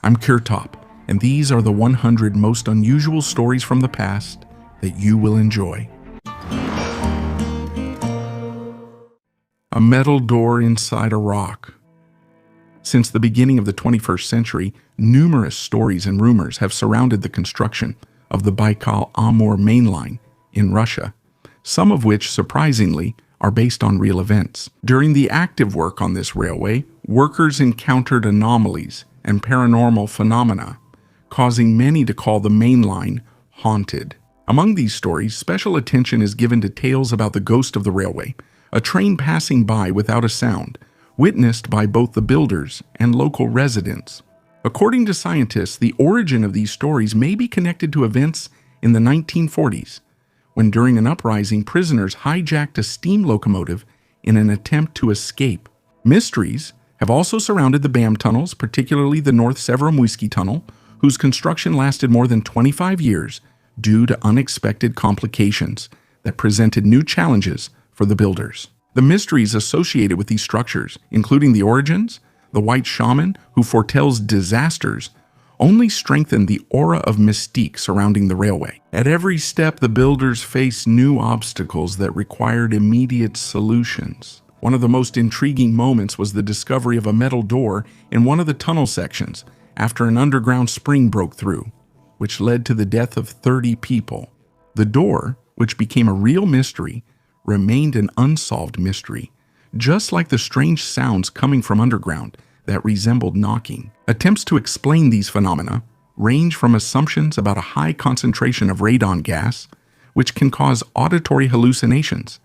I'm Kirtop, and these are the 100 most unusual stories from the past that you will enjoy. A metal door inside a rock. Since the beginning of the 21st century, numerous stories and rumors have surrounded the construction of the Baikal-Amur main line in Russia, some of which, surprisingly, are based on real events. During the active work on this railway, workers encountered anomalies and paranormal phenomena, causing many to call the main line haunted. Among these stories, special attention is given to tales about the ghost of the railway, a train passing by without a sound, witnessed by both the builders and local residents. According to scientists, the origin of these stories may be connected to events in the 1940s, when during an uprising, prisoners hijacked a steam locomotive in an attempt to escape. Mysteries have also surrounded the BAM tunnels, particularly the North Severomuisky Tunnel, whose construction lasted more than 25 years due to unexpected complications that presented new challenges for the builders. The mysteries associated with these structures, including the origins, the white shaman who foretells disasters, only strengthen the aura of mystique surrounding the railway. At every step, the builders faced new obstacles that required immediate solutions. One of the most intriguing moments was the discovery of a metal door in one of the tunnel sections after an underground spring broke through, which led to the death of 30 people. The door, which became a real mystery, remained an unsolved mystery, just like the strange sounds coming from underground that resembled knocking. Attempts to explain these phenomena range from assumptions about a high concentration of radon gas, which can cause auditory hallucinations,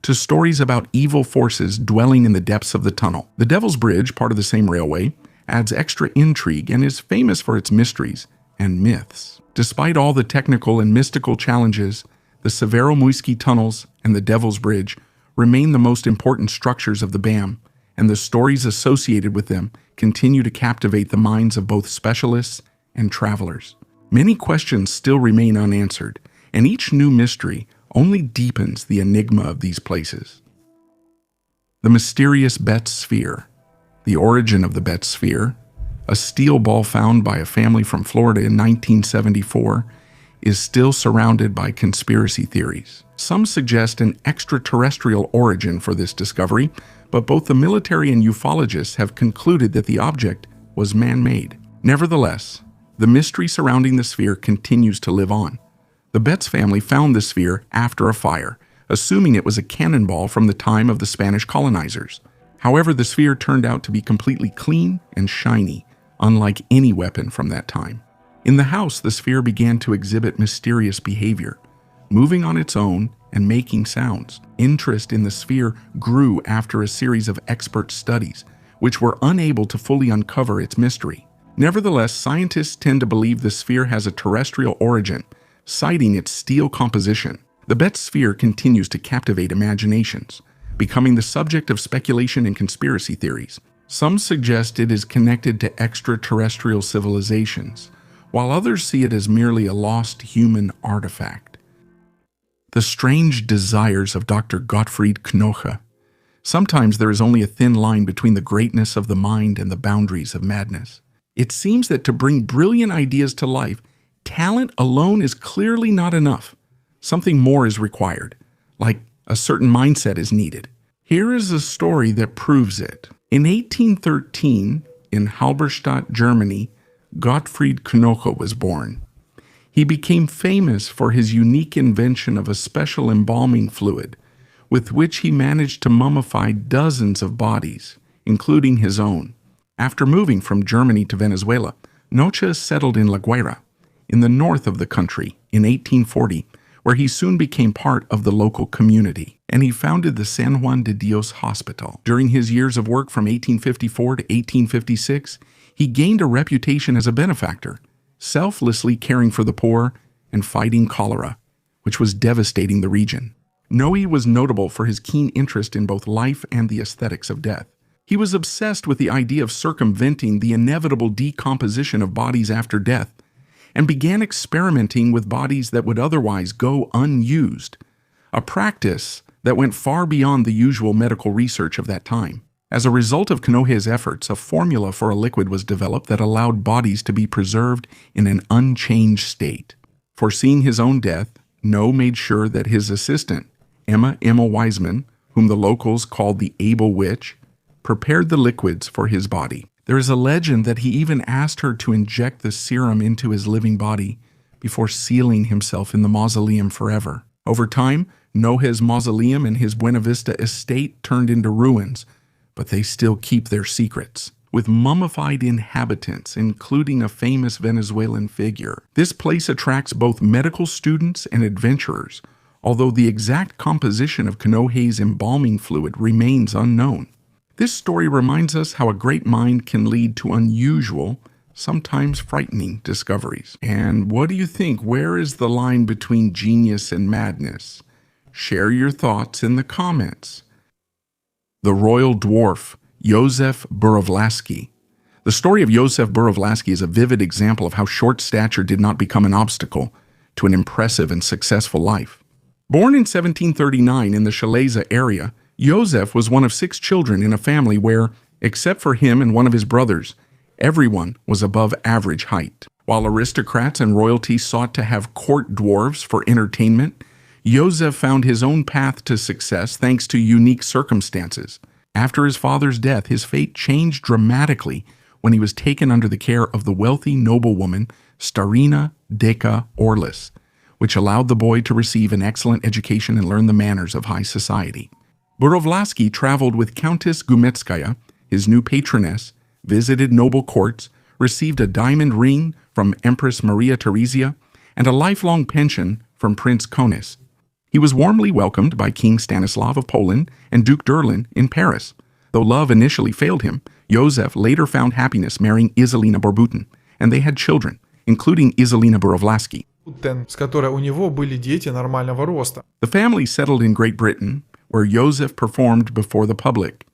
to stories about evil forces dwelling in the depths of the tunnel. The Devil's Bridge, part of the same railway, adds extra intrigue and is famous for its mysteries and myths. Despite all the technical and mystical challenges, the Severomuisky tunnels and the Devil's Bridge remain the most important structures of the BAM, and the stories associated with them continue to captivate the minds of both specialists and travelers. Many questions still remain unanswered, and each new mystery only deepens the enigma of these places. The mysterious Betz Sphere. The origin of the Betz Sphere, a steel ball found by a family from Florida in 1974, is still surrounded by conspiracy theories. Some suggest an extraterrestrial origin for this discovery, but both the military and ufologists have concluded that the object was man-made. Nevertheless, the mystery surrounding the sphere continues to live on. The Betz family found the sphere after a fire, assuming it was a cannonball from the time of the Spanish colonizers. However, the sphere turned out to be completely clean and shiny, unlike any weapon from that time. In the house, the sphere began to exhibit mysterious behavior, moving on its own and making sounds. Interest in the sphere grew after a series of expert studies, which were unable to fully uncover its mystery. Nevertheless, scientists tend to believe the sphere has a terrestrial origin, citing its steel composition. The Betz Sphere continues to captivate imaginations, becoming the subject of speculation and conspiracy theories. Some suggest it is connected to extraterrestrial civilizations, while others see it as merely a lost human artifact. The strange desires of Dr. Gottfried Knoche. Sometimes there is only a thin line between the greatness of the mind and the boundaries of madness. It seems that to bring brilliant ideas to life, talent alone is clearly not enough. Something more is required, like a certain mindset is needed. Here is a story that proves it. In 1813, in Halberstadt, Germany, Gottfried Knoche was born. He became famous for his unique invention of a special embalming fluid, with which he managed to mummify dozens of bodies, including his own. After moving from Germany to Venezuela, Knoche settled in La Guaira, in the north of the country, in 1840, where he soon became part of the local community, and he founded the San Juan de Dios Hospital. During his years of work from 1854 to 1856, he gained a reputation as a benefactor, selflessly caring for the poor and fighting cholera, which was devastating the region. Knoche was notable for his keen interest in both life and the aesthetics of death. He was obsessed with the idea of circumventing the inevitable decomposition of bodies after death, and began experimenting with bodies that would otherwise go unused, a practice that went far beyond the usual medical research of that time. As a result of Kanohe's efforts, a formula for a liquid was developed that allowed bodies to be preserved in an unchanged state. Foreseeing his own death, No made sure that his assistant, Emma Wiseman, whom the locals called the Able Witch, prepared the liquids for his body. There is a legend that he even asked her to inject the serum into his living body before sealing himself in the mausoleum forever. Over time, Nohe's mausoleum and his Buena Vista estate turned into ruins, but they still keep their secrets. With mummified inhabitants, including a famous Venezuelan figure, this place attracts both medical students and adventurers, although the exact composition of Kanohe's embalming fluid remains unknown. This story reminds us how a great mind can lead to unusual, sometimes frightening discoveries. And what do you think? Where is the line between genius and madness? Share your thoughts in the comments. The Royal Dwarf, Józef Borovlaski. The story of Józef Borovlaski is a vivid example of how short stature did not become an obstacle to an impressive and successful life. Born in 1739 in the Silesia area, Józef was one of 6 children in a family where, except for him and one of his brothers, everyone was above average height. While aristocrats and royalty sought to have court dwarves for entertainment, Józef found his own path to success thanks to unique circumstances. After his father's death, his fate changed dramatically when he was taken under the care of the wealthy noblewoman Starina Deka Orlis, which allowed the boy to receive an excellent education and learn the manners of high society. Borovlaski traveled with Countess Gumetskaya, his new patroness, visited noble courts, received a diamond ring from Empress Maria Theresia, and a lifelong pension from Prince Konis. He was warmly welcomed by King Stanislav of Poland and Duke Durlin in Paris. Though love initially failed him, Józef later found happiness marrying Izalina Borbutin, and they had children, including Izalina Borovlaski. С которой у него были дети нормального роста. The family settled in Great Britain, where Józef performed before the public.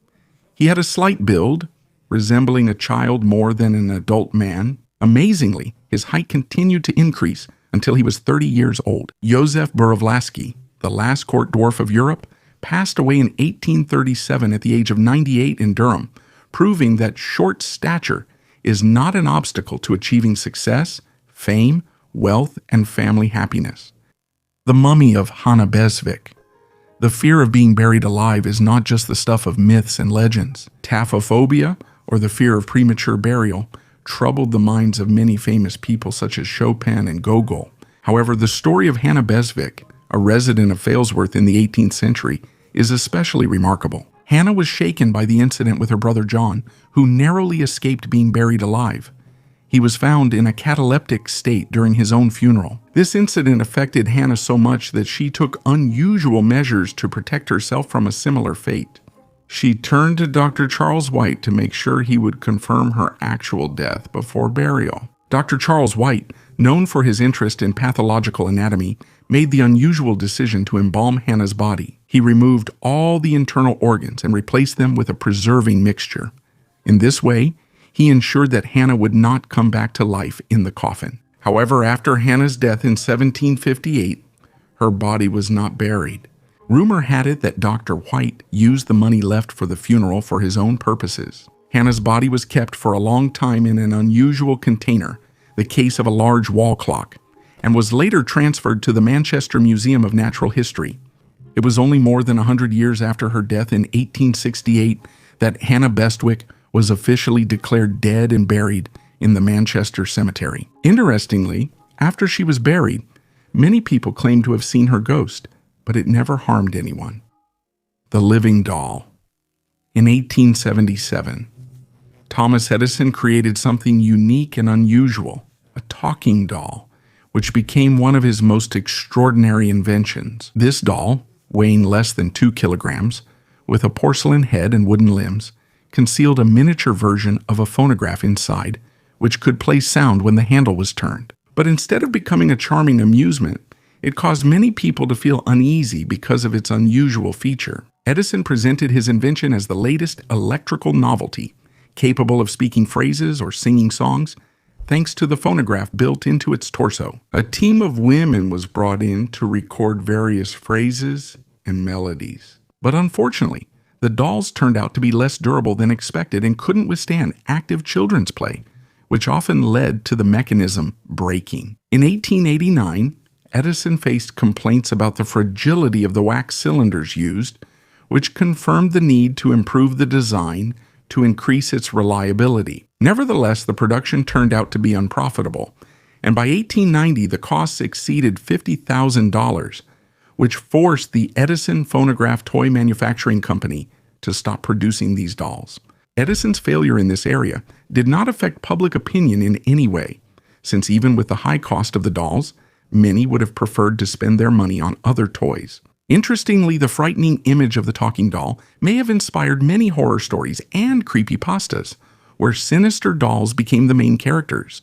He had a slight build, resembling a child more than an adult man. Amazingly, his height continued to increase until he was 30 years old. Józef Borovlaski, the last court dwarf of Europe, passed away in 1837 at the age of 98 in Durham, proving that short stature is not an obstacle to achieving success, fame, wealth, and family happiness. The mummy of Hanna Besvik. The fear of being buried alive is not just the stuff of myths and legends. Taphophobia, or the fear of premature burial, troubled the minds of many famous people such as Chopin and Gogol. However, the story of Hanna Besvik, a resident of Failsworth in the 18th century, is especially remarkable. Hannah was shaken by the incident with her brother John, who narrowly escaped being buried alive. He was found in a cataleptic state during his own funeral. This incident affected Hannah so much that she took unusual measures to protect herself from a similar fate. She turned to Dr. Charles White to make sure he would confirm her actual death before burial. Dr. Charles White, known for his interest in pathological anatomy, made the unusual decision to embalm Hannah's body. He removed all the internal organs and replaced them with a preserving mixture. In this way, he ensured that Hannah would not come back to life in the coffin. However, after Hannah's death in 1758, her body was not buried. Rumor had it that Dr. White used the money left for the funeral for his own purposes. Hannah's body was kept for a long time in an unusual container, the case of a large wall clock, and was later transferred to the Manchester Museum of Natural History. It was only more than 100 years after her death in 1868 that Hannah Bestwick was officially declared dead and buried in the Manchester Cemetery. Interestingly, after she was buried, many people claimed to have seen her ghost, but it never harmed anyone. The Living Doll. In 1877, Thomas Edison created something unique and unusual, a talking doll, which became one of his most extraordinary inventions. This doll, weighing less than 2 kilograms, with a porcelain head and wooden limbs, concealed a miniature version of a phonograph inside, which could play sound when the handle was turned. But instead of becoming a charming amusement, it caused many people to feel uneasy because of its unusual feature. Edison presented his invention as the latest electrical novelty, capable of speaking phrases or singing songs, thanks to the phonograph built into its torso. A team of women was brought in to record various phrases and melodies. But unfortunately, The dolls turned out to be less durable than expected and couldn't withstand active children's play, which often led to the mechanism breaking. In 1889, Edison faced complaints about the fragility of the wax cylinders used, which confirmed the need to improve the design to increase its reliability. Nevertheless, the production turned out to be unprofitable, and by 1890 the costs exceeded $50,000, which forced the Edison Phonograph Toy Manufacturing Company to stop producing these dolls. Edison's failure in this area did not affect public opinion in any way, since even with the high cost of the dolls, many would have preferred to spend their money on other toys. Interestingly, the frightening image of the talking doll may have inspired many horror stories and creepypastas, where sinister dolls became the main characters.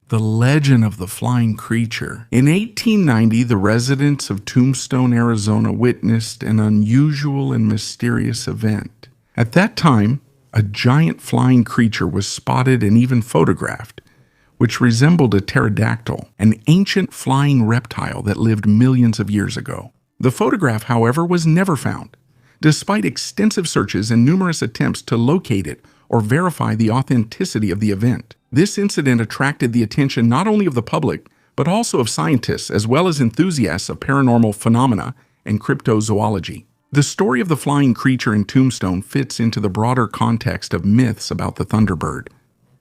The legend of the flying creature. In 1890, the residents of Tombstone, Arizona witnessed an unusual and mysterious event. At that time, a giant flying creature was spotted and even photographed, which resembled a pterodactyl, an ancient flying reptile that lived millions of years ago. The photograph, however, was never found, despite extensive searches and numerous attempts to locate it or verify the authenticity of the event. This incident attracted the attention not only of the public, but also of scientists as well as enthusiasts of paranormal phenomena and cryptozoology. The story of the flying creature in Tombstone fits into the broader context of myths about the Thunderbird,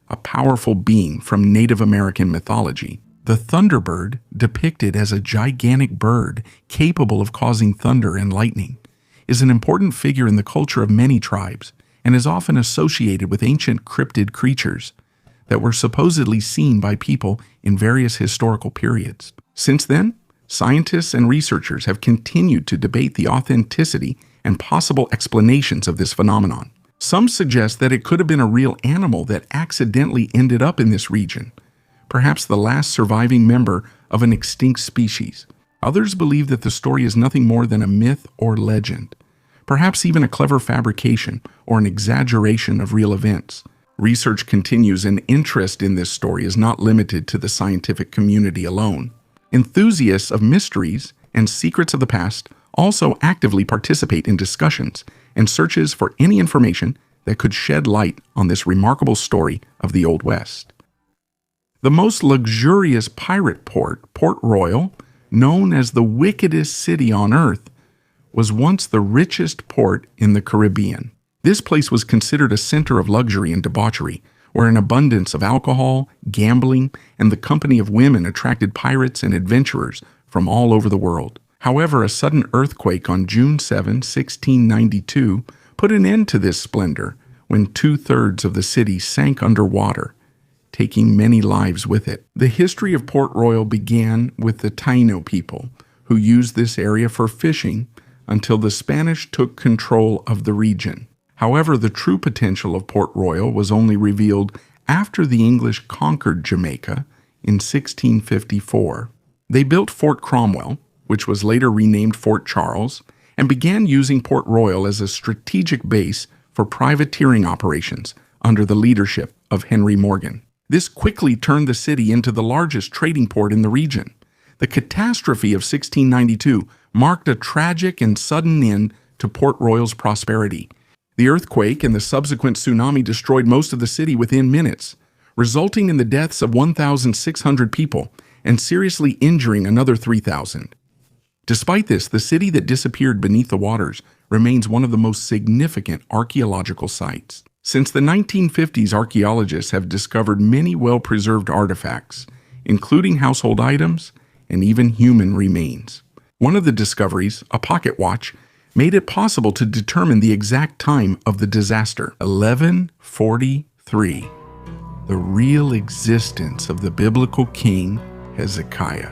a powerful being from Native American mythology. The Thunderbird, depicted as a gigantic bird capable of causing thunder and lightning, is an important figure in the culture of many tribes and is often associated with ancient cryptid creatures that were supposedly seen by people in various historical periods. Since then, scientists and researchers have continued to debate the authenticity and possible explanations of this phenomenon. Some suggest that it could have been a real animal that accidentally ended up in this region, perhaps the last surviving member of an extinct species. Others believe that the story is nothing more than a myth or legend, perhaps even a clever fabrication or an exaggeration of real events. Research continues, and interest in this story is not limited to the scientific community alone. Enthusiasts of mysteries and secrets of the past also actively participate in discussions and searches for any information that could shed light on this remarkable story of the Old West. The most luxurious pirate port, Port Royal, known as the wickedest city on earth, was once the richest port in the Caribbean. This place was considered a center of luxury and debauchery, where an abundance of alcohol, gambling, and the company of women attracted pirates and adventurers from all over the world. However, a sudden earthquake on June 7, 1692, put an end to this splendor when 2/3 of the city sank underwater, taking many lives with it. The history of Port Royal began with the Taino people, who used this area for fishing until the Spanish took control of the region. However, the true potential of Port Royal was only revealed after the English conquered Jamaica in 1654. They built Fort Cromwell, which was later renamed Fort Charles, and began using Port Royal as a strategic base for privateering operations under the leadership of Henry Morgan. This quickly turned the city into the largest trading port in the region. The catastrophe of 1692 marked a tragic and sudden end to Port Royal's prosperity. The earthquake and the subsequent tsunami destroyed most of the city within minutes, resulting in the deaths of 1,600 people and seriously injuring another 3,000. Despite this, the city that disappeared beneath the waters remains one of the most significant archaeological sites. Since the 1950s, archaeologists have discovered many well-preserved artifacts, including household items and even human remains. One of the discoveries, a pocket watch, made it possible to determine the exact time of the disaster, 1143, the real existence of the biblical king Hezekiah.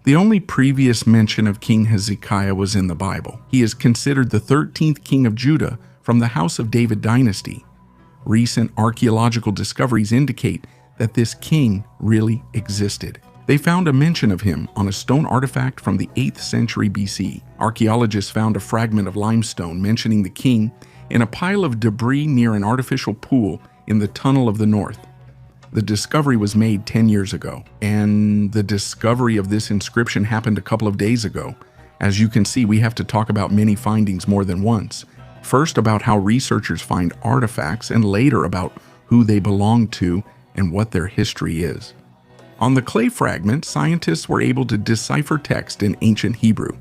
The only previous mention of King Hezekiah was in the Bible. He is considered the 13th king of Judah from the House of David dynasty. Recent archaeological discoveries indicate that this king really existed. They found a mention of him on a stone artifact from the 8th century BC. Archaeologists found a fragment of limestone mentioning the king in a pile of debris near an artificial pool in the Tunnel of the North. The discovery was made 10 years ago, and the discovery of this inscription happened a couple of days ago As you can see, we have to talk about many findings more than once. First, about how researchers find artifacts, and later about who they belong to and what their history is. On the clay fragment, scientists were able to decipher text in ancient Hebrew.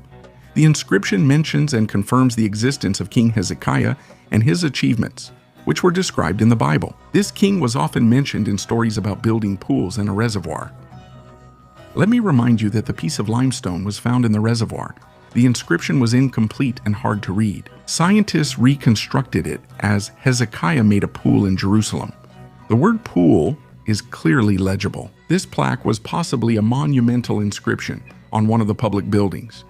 The inscription mentions and confirms the existence of King Hezekiah and his achievements, which were described in the Bible. This king was often mentioned in stories about building pools and a reservoir. Let me remind you that the piece of limestone was found in the reservoir. The inscription was incomplete and hard to read. Scientists reconstructed it as Hezekiah made a pool in Jerusalem. The word pool is clearly legible. This plaque was possibly a monumental inscription on one of the public buildings.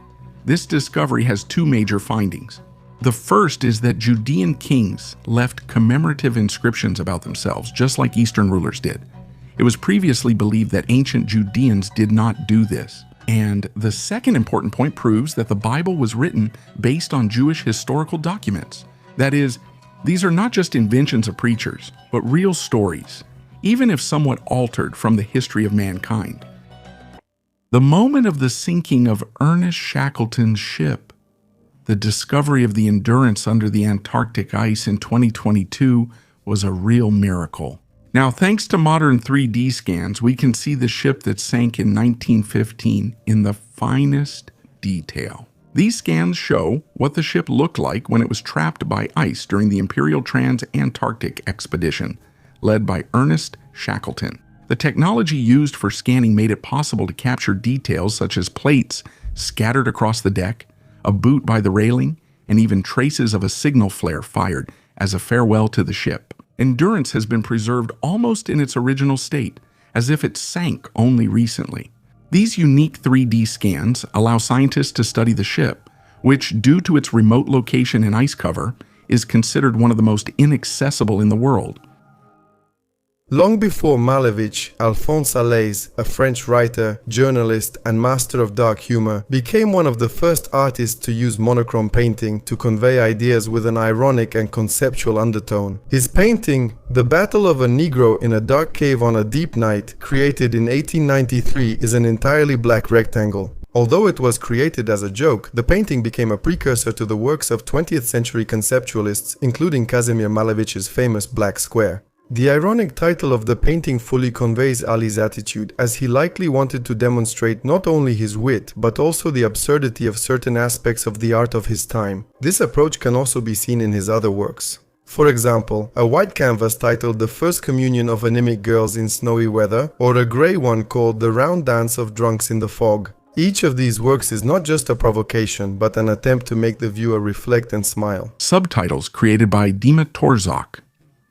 This discovery has two major findings. The first is that Judean kings left commemorative inscriptions about themselves, just like Eastern rulers did. It was previously believed that ancient Judeans did not do this. And the second important point proves that the Bible was written based on Jewish historical documents. That is, these are not just inventions of preachers, but real stories, even if somewhat altered from the history of mankind. The moment of the sinking of Ernest Shackleton's ship, the discovery of the Endurance under the Antarctic ice in 2022 was a real miracle. Now, thanks to modern 3D scans, we can see the ship that sank in 1915 in the finest detail. These scans show what the ship looked like when it was trapped by ice during the Imperial Trans-Antarctic Expedition, led by Ernest Shackleton. The technology used for scanning made it possible to capture details such as plates scattered across the deck, a boot by the railing, and even traces of a signal flare fired as a farewell to the ship. Endurance has been preserved almost in its original state, as if it sank only recently. These unique 3D scans allow scientists to study the ship, which, due to its remote location and ice cover, is considered one of the most inaccessible in the world. Long before Malevich, Alphonse Allais, a French writer, journalist, and master of dark humor, became one of the first artists to use monochrome painting to convey ideas with an ironic and conceptual undertone. His painting, The Battle of a Negro in a Dark Cave on a Deep Night, created in 1893, is an entirely black rectangle. Although it was created as a joke, the painting became a precursor to the works of 20th century conceptualists, including Kazimir Malevich's famous Black Square. The ironic title of the painting fully conveys Ali's attitude, as he likely wanted to demonstrate not only his wit, but also the absurdity of certain aspects of the art of his time. This approach can also be seen in his other works. For example, a white canvas titled The First Communion of Anemic Girls in Snowy Weather, or a grey one called The Round Dance of Drunks in the Fog. Each of these works is not just a provocation, but an attempt to make the viewer reflect and smile. Subtitles created by Dima Torzak.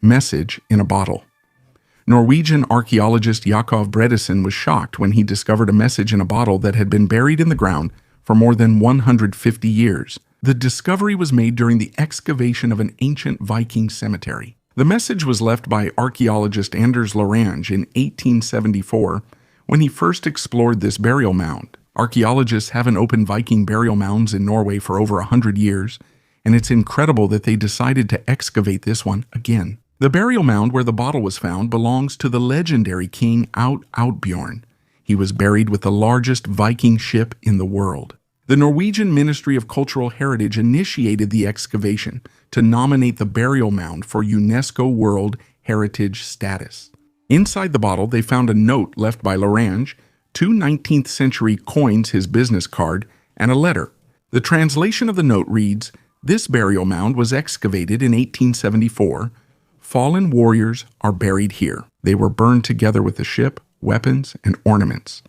Message in a bottle. Norwegian archaeologist Jakob Bredesen was shocked when he discovered a message in a bottle that had been buried in the ground for more than 150 years. The discovery was made during the excavation of an ancient Viking cemetery. The message was left by archaeologist Anders Lorange in 1874 when he first explored this burial mound. Archaeologists haven't opened Viking burial mounds in Norway for over 100 years, and it's incredible that they decided to excavate this one again. The burial mound where the bottle was found belongs to the legendary king Outbjorn. He was buried with the largest Viking ship in the world. The Norwegian Ministry of Cultural Heritage initiated the excavation to nominate the burial mound for UNESCO World Heritage status. Inside the bottle, they found a note left by Lorange, 2 19th century coins, his business card, and a letter. The translation of the note reads, "This burial mound was excavated in 1874. Fallen warriors are buried here. They were burned together with the ship, weapons, and ornaments.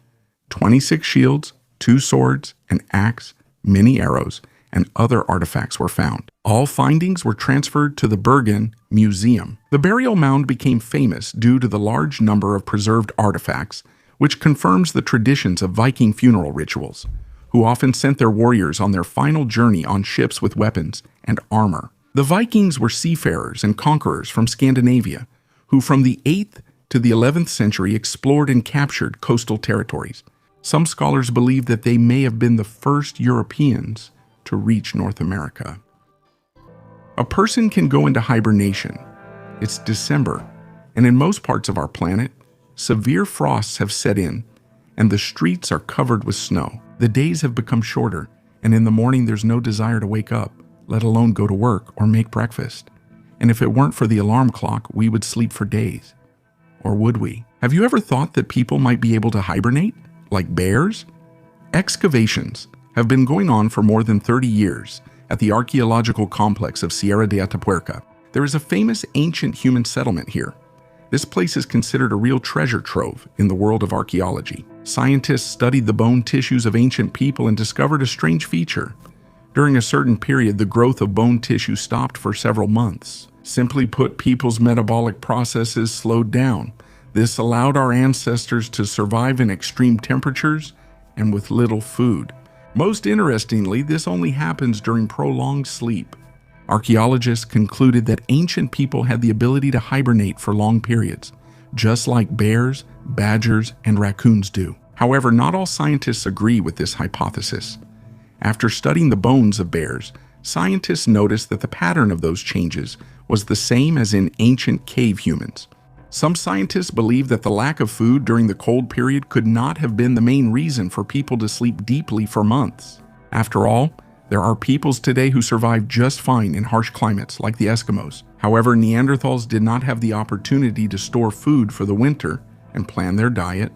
26 shields, 2 swords, an axe, many arrows, and other artifacts were found. All findings were transferred to the Bergen Museum." The burial mound became famous due to the large number of preserved artifacts, which confirms the traditions of Viking funeral rituals, who often sent their warriors on their final journey on ships with weapons and armor. The Vikings were seafarers and conquerors from Scandinavia, who from the 8th to the 11th century explored and captured coastal territories. Some scholars believe that they may have been the first Europeans to reach North America. A person can go into hibernation. It's December, and in most parts of our planet, severe frosts have set in, and the streets are covered with snow. The days have become shorter, and in the morning there's no desire to wake up, let alone go to work or make breakfast. And if it weren't for the alarm clock, we would sleep for days. Or would we? Have you ever thought that people might be able to hibernate, like bears? Excavations have been going on for more than 30 years at the archaeological complex of Sierra de Atapuerca. There is a famous ancient human settlement here. This place is considered a real treasure trove in the world of archaeology. Scientists studied the bone tissues of ancient people and discovered a strange feature. During a certain period, the growth of bone tissue stopped for several months. Simply put, people's metabolic processes slowed down. This allowed our ancestors to survive in extreme temperatures and with little food. Most interestingly, this only happens during prolonged sleep. Archaeologists concluded that ancient people had the ability to hibernate for long periods, just like bears, badgers, and raccoons do. However, not all scientists agree with this hypothesis. After studying the bones of bears, scientists noticed that the pattern of those changes was the same as in ancient cave humans. Some scientists believe that the lack of food during the cold period could not have been the main reason for people to sleep deeply for months. After all, there are peoples today who survive just fine in harsh climates, like the Eskimos. However, Neanderthals did not have the opportunity to store food for the winter and plan their diet.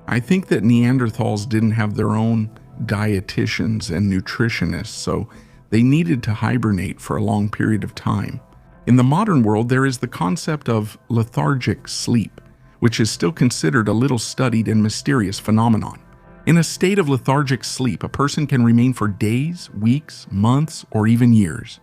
I think that Neanderthals didn't have their own dietitians and nutritionists, so they needed to hibernate for a long period of time. In the modern world, there is the concept of lethargic sleep, which is still considered a little studied and mysterious phenomenon. In a state of lethargic sleep, a person can remain for days, weeks, months, or even years.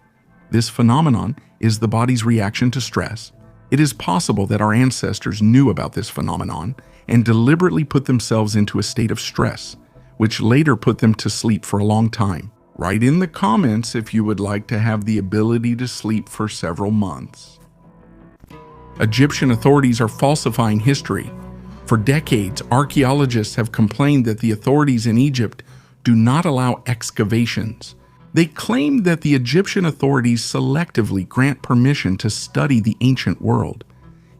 This phenomenon is the body's reaction to stress. It is possible that our ancestors knew about this phenomenon and deliberately put themselves into a state of stress, which later put them to sleep for a long time. Write in the comments if you would like to have the ability to sleep for several months. Egyptian authorities are falsifying history. For decades, archaeologists have complained that the authorities in Egypt do not allow excavations. They claim that the Egyptian authorities selectively grant permission to study the ancient world.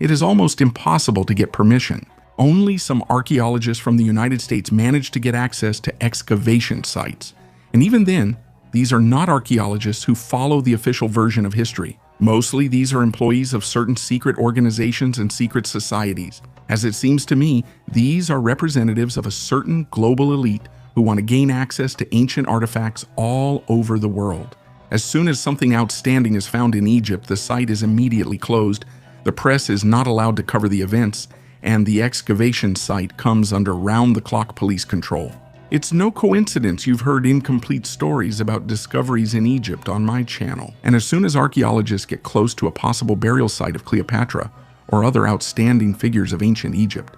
It is almost impossible to get permission. Only some archaeologists from the United States manage to get access to excavation sites. And even then, these are not archaeologists who follow the official version of history. Mostly, these are employees of certain secret organizations and secret societies. As it seems to me, these are representatives of a certain global elite who want to gain access to ancient artifacts all over the world. As soon as something outstanding is found in Egypt, the site is immediately closed, the press is not allowed to cover the events, and the excavation site comes under round-the-clock police control. It's no coincidence you've heard incomplete stories about discoveries in Egypt on my channel. And as soon as archaeologists get close to a possible burial site of Cleopatra or other outstanding figures of ancient Egypt,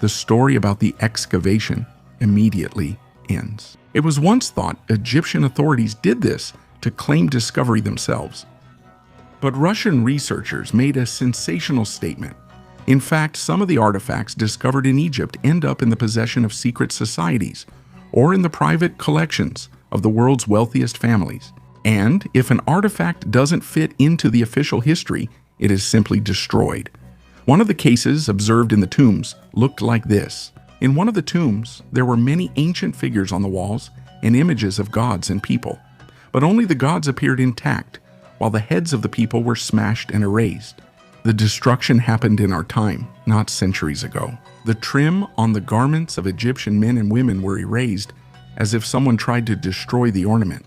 the story about the excavation immediately ends. It was once thought Egyptian authorities did this to claim discovery themselves. But Russian researchers made a sensational statement. In fact, some of the artifacts discovered in Egypt end up in the possession of secret societies or in the private collections of the world's wealthiest families. And if an artifact doesn't fit into the official history, it is simply destroyed. One of the cases observed in the tombs looked like this. In one of the tombs, there were many ancient figures on the walls and images of gods and people, but only the gods appeared intact, while the heads of the people were smashed and erased. The destruction happened in our time, not centuries ago. The trim on the garments of Egyptian men and women were erased as if someone tried to destroy the ornament,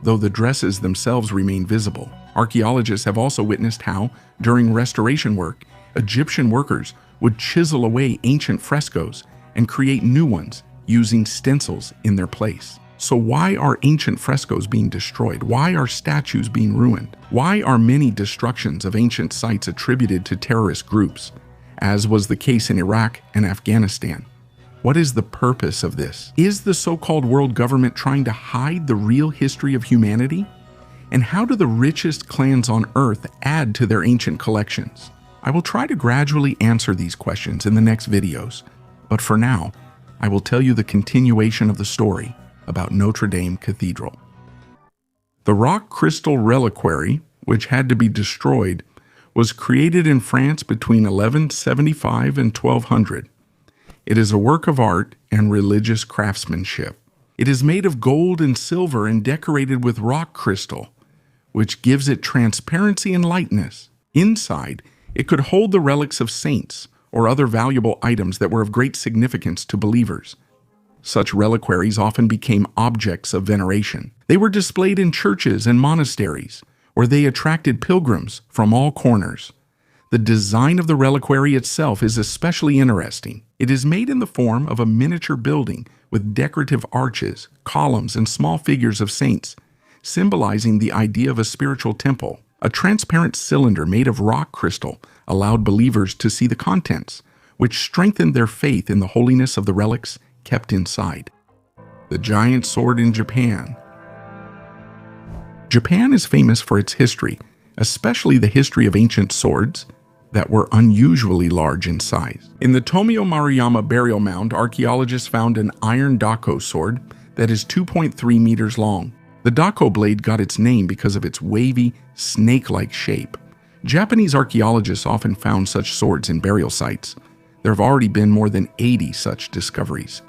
though the dresses themselves remain visible. Archaeologists have also witnessed how, during restoration work, Egyptian workers would chisel away ancient frescoes and create new ones using stencils in their place. So why are ancient frescoes being destroyed? Why are statues being ruined? Why are many destructions of ancient sites attributed to terrorist groups, as was the case in Iraq and Afghanistan? What is the purpose of this? Is the so-called world government trying to hide the real history of humanity? And how do the richest clans on Earth add to their ancient collections? I will try to gradually answer these questions in the next videos, but for now, I will tell you the continuation of the story about Notre Dame Cathedral. The rock crystal reliquary, which had to be destroyed, was created in France between 1175 and 1200. It is a work of art and religious craftsmanship. It is made of gold and silver and decorated with rock crystal, which gives it transparency and lightness. Inside, it could hold the relics of saints or other valuable items that were of great significance to believers. Such reliquaries often became objects of veneration. They were displayed in churches and monasteries, where they attracted pilgrims from all corners. The design of the reliquary itself is especially interesting. It is made in the form of a miniature building with decorative arches, columns, and small figures of saints, symbolizing the idea of a spiritual temple. A transparent cylinder made of rock crystal allowed believers to see the contents, which strengthened their faith in the holiness of the relics kept inside. The giant sword in Japan. Japan is famous for its history, especially the history of ancient swords that were unusually large in size. In the Tomio Maruyama burial mound, archaeologists found an iron dako sword that is 2.3 meters long. The dako blade got its name because of its wavy, snake-like shape. Japanese archaeologists often found such swords in burial sites. There have already been more than 80 such discoveries.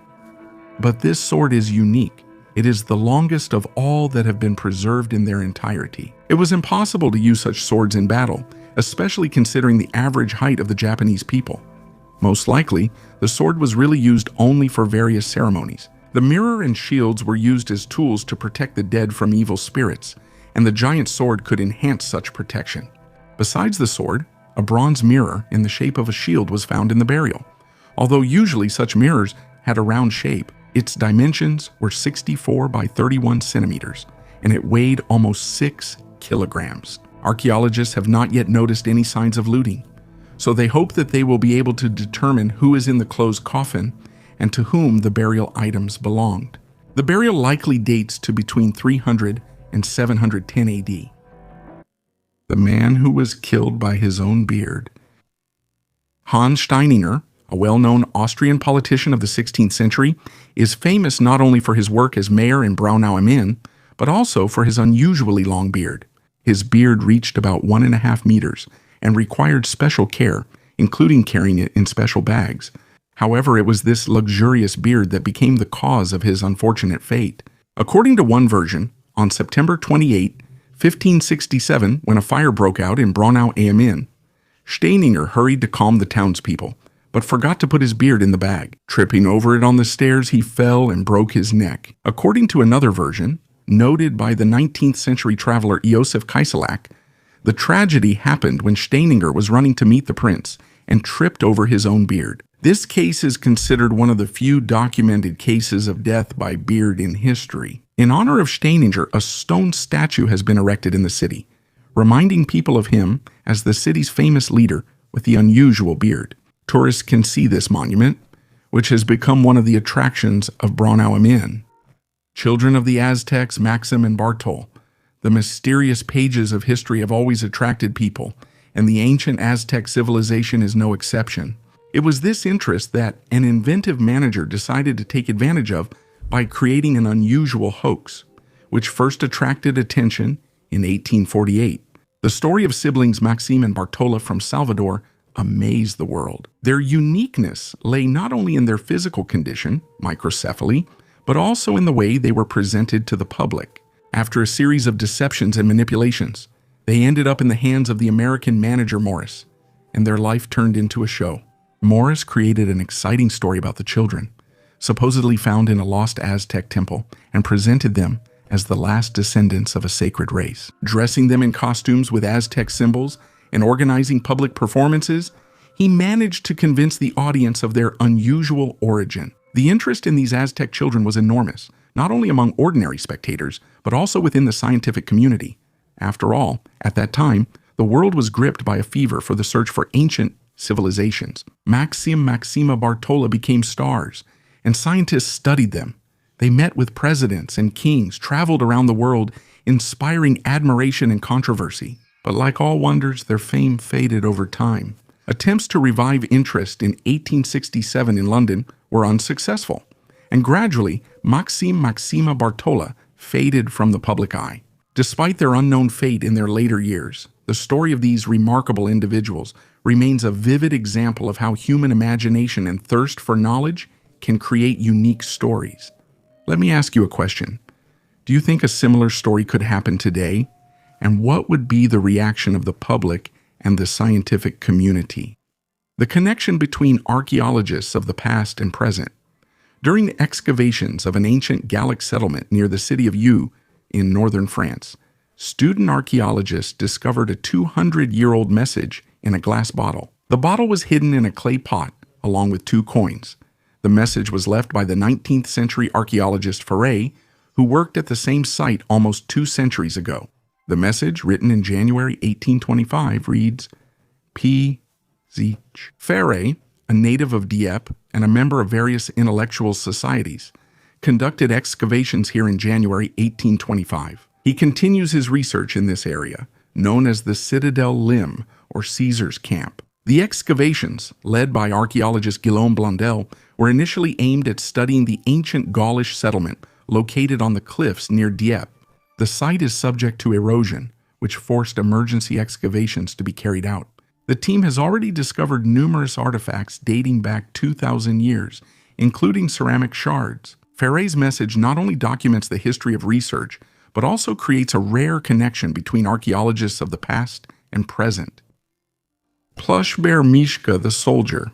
But this sword is unique. It is the longest of all that have been preserved in their entirety. It was impossible to use such swords in battle, especially considering the average height of the Japanese people. Most likely, the sword was really used only for various ceremonies. The mirror and shields were used as tools to protect the dead from evil spirits, and the giant sword could enhance such protection. Besides the sword, a bronze mirror in the shape of a shield was found in the burial. Although usually such mirrors had a round shape, its dimensions were 64 by 31 centimeters, and it weighed almost 6 kilograms. Archaeologists have not yet noticed any signs of looting, so they hope that they will be able to determine who is in the closed coffin and to whom the burial items belonged. The burial likely dates to between 300 and 710 AD. The man who was killed by his own beard. Hans Steininger, a well-known Austrian politician of the 16th century, is famous not only for his work as mayor in Braunau am Inn, but also for his unusually long beard. His beard reached about 1.5 meters and required special care, including carrying it in special bags. However, it was this luxurious beard that became the cause of his unfortunate fate. According to one version, on September 28, 1567, when a fire broke out in Braunau am Inn, Steininger hurried to calm the townspeople, but forgot to put his beard in the bag. Tripping over it on the stairs, he fell and broke his neck. According to another version, noted by the 19th century traveler Josef Kaiselak, the tragedy happened when Steininger was running to meet the prince and tripped over his own beard. This case is considered one of the few documented cases of death by beard in history. In honor of Steininger, a stone statue has been erected in the city, reminding people of him as the city's famous leader with the unusual beard. Tourists can see this monument, which has become one of the attractions of Braunau am Inn. Children of the Aztecs, Maxim and Bartol. The mysterious pages of history have always attracted people, and the ancient Aztec civilization is no exception. It was this interest that an inventive manager decided to take advantage of by creating an unusual hoax, which first attracted attention in 1848. The story of siblings Maxim and Bartola from Salvador amazed the world. Their uniqueness lay not only in their physical condition, microcephaly, but also in the way they were presented to the public. After a series of deceptions and manipulations, they ended up in the hands of the American manager Morris, and their life turned into a show. Morris created an exciting story about the children, supposedly found in a lost Aztec temple, and presented them as the last descendants of a sacred race. Dressing them in costumes with Aztec symbols and organizing public performances, he managed to convince the audience of their unusual origin. The interest in these Aztec children was enormous, not only among ordinary spectators, but also within the scientific community. After all, at that time, the world was gripped by a fever for the search for ancient civilizations. Maxima Bartola became stars, and scientists studied them. They met with presidents and kings, traveled around the world, inspiring admiration and controversy. But like all wonders, their fame faded over time. Attempts to revive interest in 1867 in London were unsuccessful, and gradually, Maxima Bartola faded from the public eye. Despite their unknown fate in their later years, the story of these remarkable individuals remains a vivid example of how human imagination and thirst for knowledge can create unique stories. Let me ask you a question. Do you think a similar story could happen today? And what would be the reaction of the public and the scientific community? The connection between archaeologists of the past and present. During the excavations of an ancient Gallic settlement near the city of Eu in northern France, student archaeologists discovered a 200-year-old message in a glass bottle. The bottle was hidden in a clay pot along with 2 coins. The message was left by the 19th century archaeologist Ferret, who worked at the same site almost 2 centuries ago. The message, written in January 1825, reads, P. Zich. Ferret, a native of Dieppe and a member of various intellectual societies, conducted excavations here in January 1825. He continues his research in this area, known as the Citadel Limb or Caesar's Camp. The excavations, led by archaeologist Guillaume Blondel, were initially aimed at studying the ancient Gaulish settlement located on the cliffs near Dieppe. The site is subject to erosion, which forced emergency excavations to be carried out. The team has already discovered numerous artifacts dating back 2,000 years, including ceramic shards. Ferret's message not only documents the history of research, but also creates a rare connection between archaeologists of the past and present. Plush bear Mishka the soldier.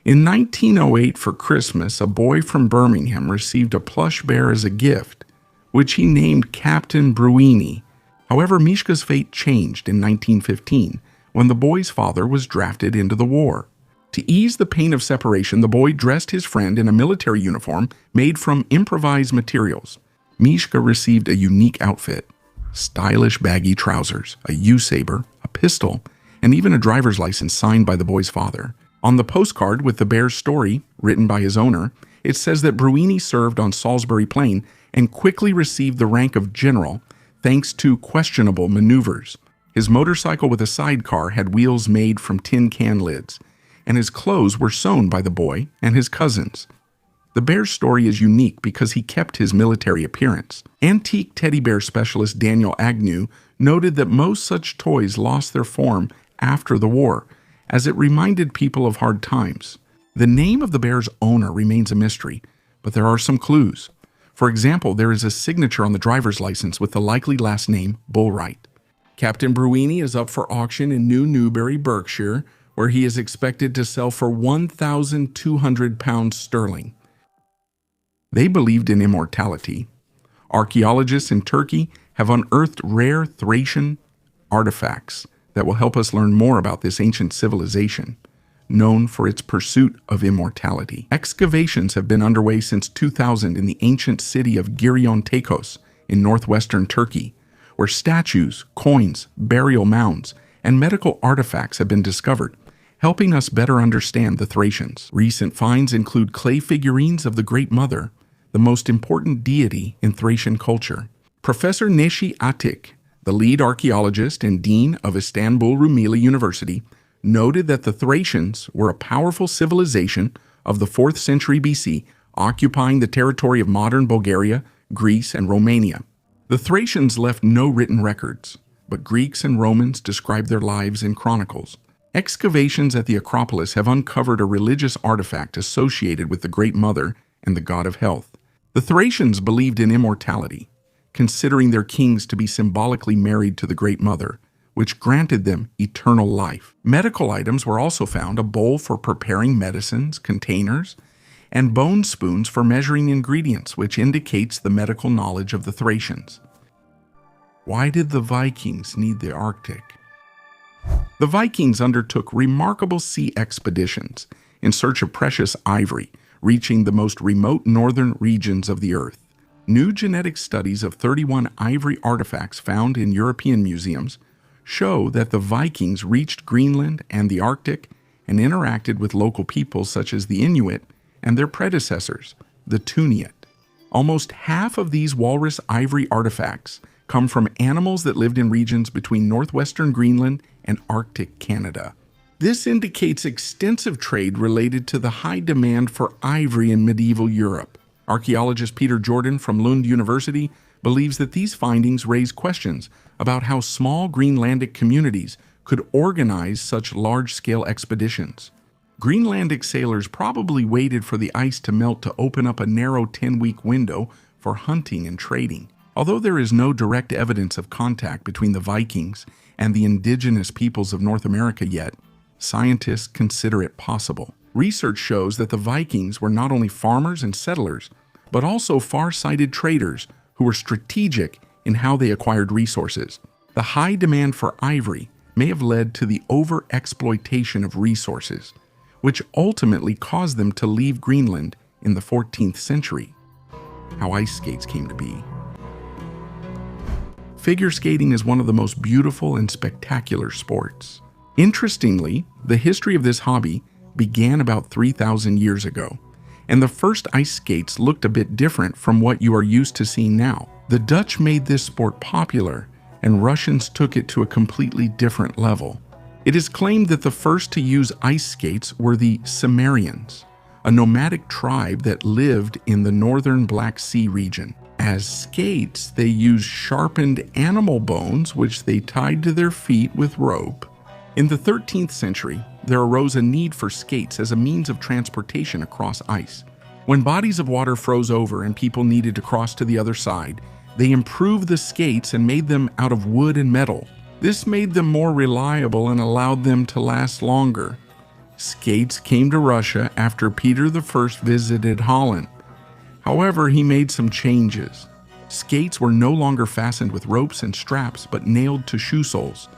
In 1908 for Christmas, a boy from Birmingham received a plush bear as a gift, which he named Captain Bruini. However, Mishka's fate changed in 1915 when the boy's father was drafted into the war. To ease the pain of separation, the boy dressed his friend in a military uniform made from improvised materials. Mishka received a unique outfit: stylish baggy trousers, a U-saber, a pistol, and even a driver's license signed by the boy's father. On the postcard with the bear's story, written by his owner, it says that Bruini served on Salisbury Plain and quickly received the rank of general thanks to questionable maneuvers. His motorcycle with a sidecar had wheels made from tin can lids, and his clothes were sewn by the boy and his cousins. The bear's story is unique because he kept his military appearance. Antique teddy bear specialist Daniel Agnew noted that most such toys lost their form after the war, as it reminded people of hard times. The name of the bear's owner remains a mystery, but there are some clues. For example, there is a signature on the driver's license with the likely last name Bullwright. Captain Bruini is up for auction in New Newbury, Berkshire, where he is expected to sell for £1,200 sterling. They believed in immortality. Archaeologists in Turkey have unearthed rare Thracian artifacts that will help us learn more about this ancient civilization, known for its pursuit of immortality. Excavations have been underway since 2000 in the ancient city of Giriontakos in northwestern Turkey, where statues, coins, burial mounds, and medical artifacts have been discovered, helping us better understand the Thracians. Recent finds include clay figurines of the Great Mother, the most important deity in Thracian culture. Professor Neşi Atik, the lead archaeologist and dean of Istanbul Rumeli University, noted that the Thracians were a powerful civilization of the 4th century BC, occupying the territory of modern Bulgaria, Greece, and Romania. The Thracians left no written records, but Greeks and Romans described their lives in chronicles. Excavations at the Acropolis have uncovered a religious artifact associated with the Great Mother and the god of health. The Thracians believed in immortality, considering their kings to be symbolically married to the Great Mother, which granted them eternal life. Medical items were also found: a bowl for preparing medicines, containers, and bone spoons for measuring ingredients, which indicates the medical knowledge of the Thracians. Why did the Vikings need the Arctic? The Vikings undertook remarkable sea expeditions in search of precious ivory, reaching the most remote northern regions of the earth. New genetic studies of 31 ivory artifacts found in European museums show that the Vikings reached Greenland and the Arctic and interacted with local peoples such as the Inuit and their predecessors, the Tuniat. Almost half of these walrus ivory artifacts come from animals that lived in regions between northwestern Greenland and Arctic Canada. This indicates extensive trade related to the high demand for ivory in medieval Europe. Archaeologist Peter Jordan from Lund University believes that these findings raise questions about how small Greenlandic communities could organize such large-scale expeditions. Greenlandic sailors probably waited for the ice to melt to open up a narrow 10-week window for hunting and trading. Although there is no direct evidence of contact between the Vikings and the indigenous peoples of North America yet, scientists consider it possible. Research shows that the Vikings were not only farmers and settlers, but also far-sighted traders who were strategic in how they acquired resources. The high demand for ivory may have led to the over-exploitation of resources, which ultimately caused them to leave Greenland in the 14th century. How ice skates came to be. Figure skating is one of the most beautiful and spectacular sports. Interestingly, the history of this hobby began about 3,000 years ago, and the first ice skates looked a bit different from what you are used to seeing now. The Dutch made this sport popular, and Russians took it to a completely different level. It is claimed that the first to use ice skates were the Cimmerians, a nomadic tribe that lived in the northern Black Sea region. As skates, they used sharpened animal bones, which they tied to their feet with rope. In the 13th century, there arose a need for skates as a means of transportation across ice. When bodies of water froze over and people needed to cross to the other side, they improved the skates and made them out of wood and metal. This made them more reliable and allowed them to last longer. Skates came to Russia after Peter I visited Holland. However, he made some changes. Skates were no longer fastened with ropes and straps, but nailed to shoe soles.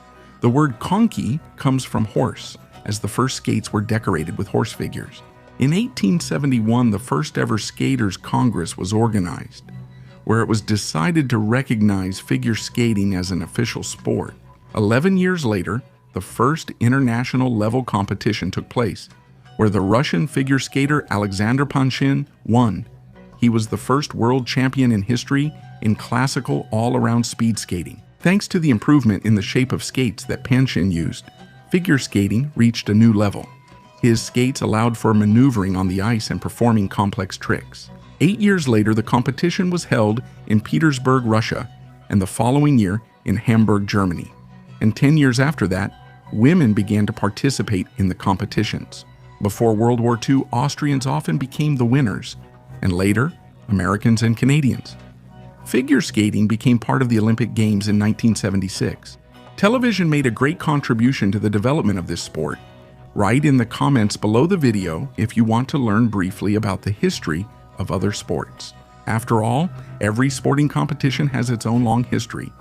The word konki comes from horse, as the first skates were decorated with horse figures. In 1871, the first ever Skaters' Congress was organized, where it was decided to recognize figure skating as an official sport. 11 years later, the first international level competition took place, where the Russian figure skater Alexander Panshin won. He was the first world champion in history in classical all-around speed skating. Thanks to the improvement in the shape of skates that Panshin used, figure skating reached a new level. His skates allowed for maneuvering on the ice and performing complex tricks. 8 years later, the competition was held in Petersburg, Russia, and the following year in Hamburg, Germany. And 10 years after that, women began to participate in the competitions. Before World War II, Austrians often became the winners, and later, Americans and Canadians. Figure skating became part of the Olympic Games in 1976. Television made a great contribution to the development of this sport. Write in the comments below the video if you want to learn briefly about the history of other sports. After all, every sporting competition has its own long history.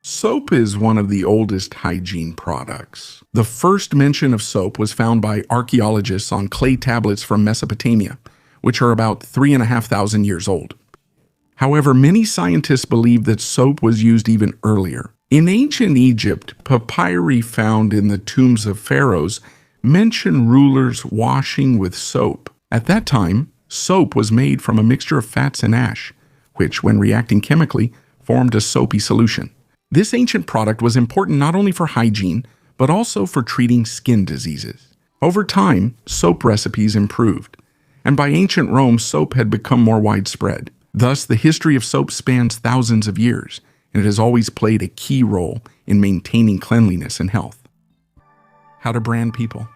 Soap is one of the oldest hygiene products. The first mention of soap was found by archaeologists on clay tablets from Mesopotamia, which are about 3,500 years old. However, many scientists believe that soap was used even earlier. In ancient Egypt, papyri found in the tombs of pharaohs mention rulers washing with soap. At that time, soap was made from a mixture of fats and ash, which, when reacting chemically, formed a soapy solution. This ancient product was important not only for hygiene, but also for treating skin diseases. Over time, soap recipes improved, and by ancient Rome, soap had become more widespread. Thus, the history of soap spans thousands of years, and it has always played a key role in maintaining cleanliness and health. How to brand people.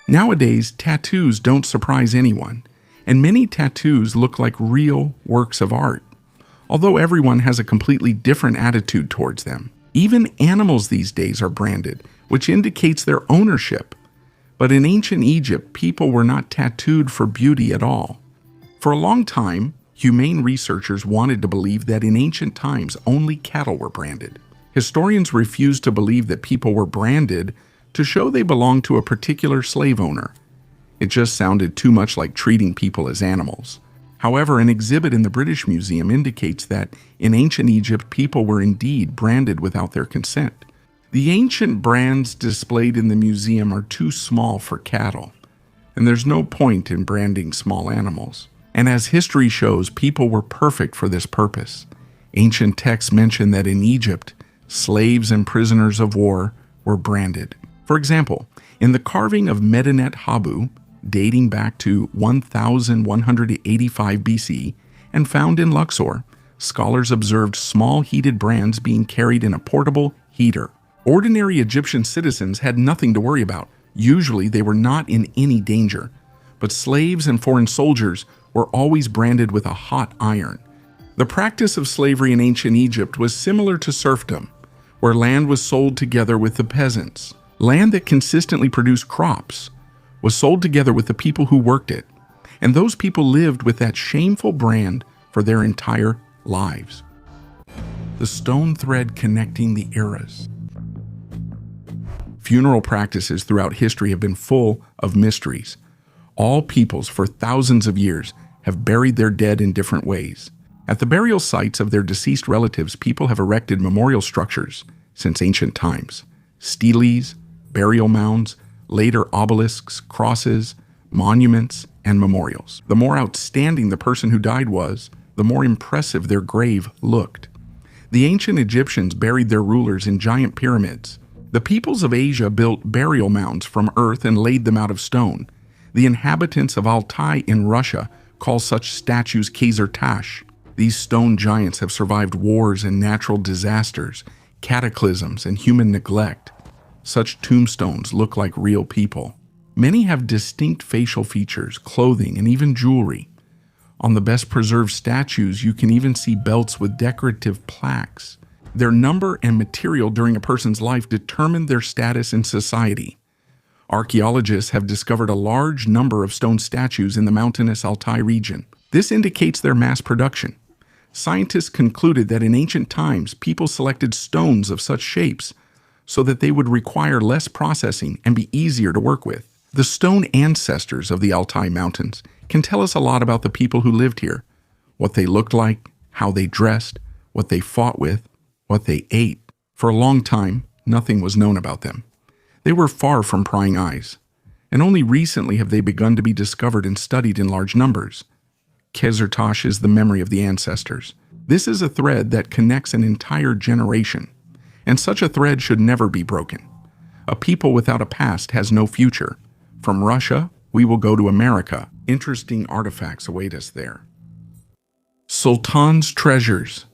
Nowadays, tattoos don't surprise anyone, and many tattoos look like real works of art, although everyone has a completely different attitude towards them. Even animals these days are branded, which indicates their ownership. But in ancient Egypt, people were not tattooed for beauty at all. For a long time, humane researchers wanted to believe that in ancient times only cattle were branded. Historians refused to believe that people were branded to show they belonged to a particular slave owner. It just sounded too much like treating people as animals. However, an exhibit in the British Museum indicates that in ancient Egypt, people were indeed branded without their consent. The ancient brands displayed in the museum are too small for cattle, and there's no point in branding small animals. And as history shows, people were perfect for this purpose. Ancient texts mention that in Egypt, slaves and prisoners of war were branded. For example, in the carving of Medinet Habu, dating back to 1185 BC and found in Luxor, scholars observed small heated brands being carried in a portable heater. Ordinary Egyptian citizens had nothing to worry about. Usually they were not in any danger. But slaves and foreign soldiers were always branded with a hot iron. The practice of slavery in ancient Egypt was similar to serfdom, where land was sold together with the peasants. Land that consistently produced crops was sold together with the people who worked it, and those people lived with that shameful brand for their entire lives. The stone thread connecting the eras. Funeral practices throughout history have been full of mysteries. All peoples for thousands of years have buried their dead in different ways. At the burial sites of their deceased relatives, people have erected memorial structures since ancient times. Steles, burial mounds, later obelisks, crosses, monuments, and memorials. The more outstanding the person who died was, the more impressive their grave looked. The ancient Egyptians buried their rulers in giant pyramids. The peoples of Asia built burial mounds from earth and laid them out of stone. The inhabitants of Altai in Russia call such statues Khazar-Tash. These stone giants have survived wars and natural disasters, cataclysms, and human neglect. Such tombstones look like real people. Many have distinct facial features, clothing, and even jewelry. On the best preserved statues, you can even see belts with decorative plaques. Their number and material during a person's life determine their status in society. Archaeologists have discovered a large number of stone statues in the mountainous Altai region. This indicates their mass production. Scientists concluded that in ancient times, people selected stones of such shapes so that they would require less processing and be easier to work with. The stone ancestors of the Altai Mountains can tell us a lot about the people who lived here, what they looked like, how they dressed, what they fought with, what they ate. For a long time, nothing was known about them. They were far from prying eyes, and only recently have they begun to be discovered and studied in large numbers. Khazar-Tash is the memory of the ancestors. This is a thread that connects an entire generation, and such a thread should never be broken. A people without a past has no future. From Russia, we will go to America. Interesting artifacts await us there. Sultan's Treasures.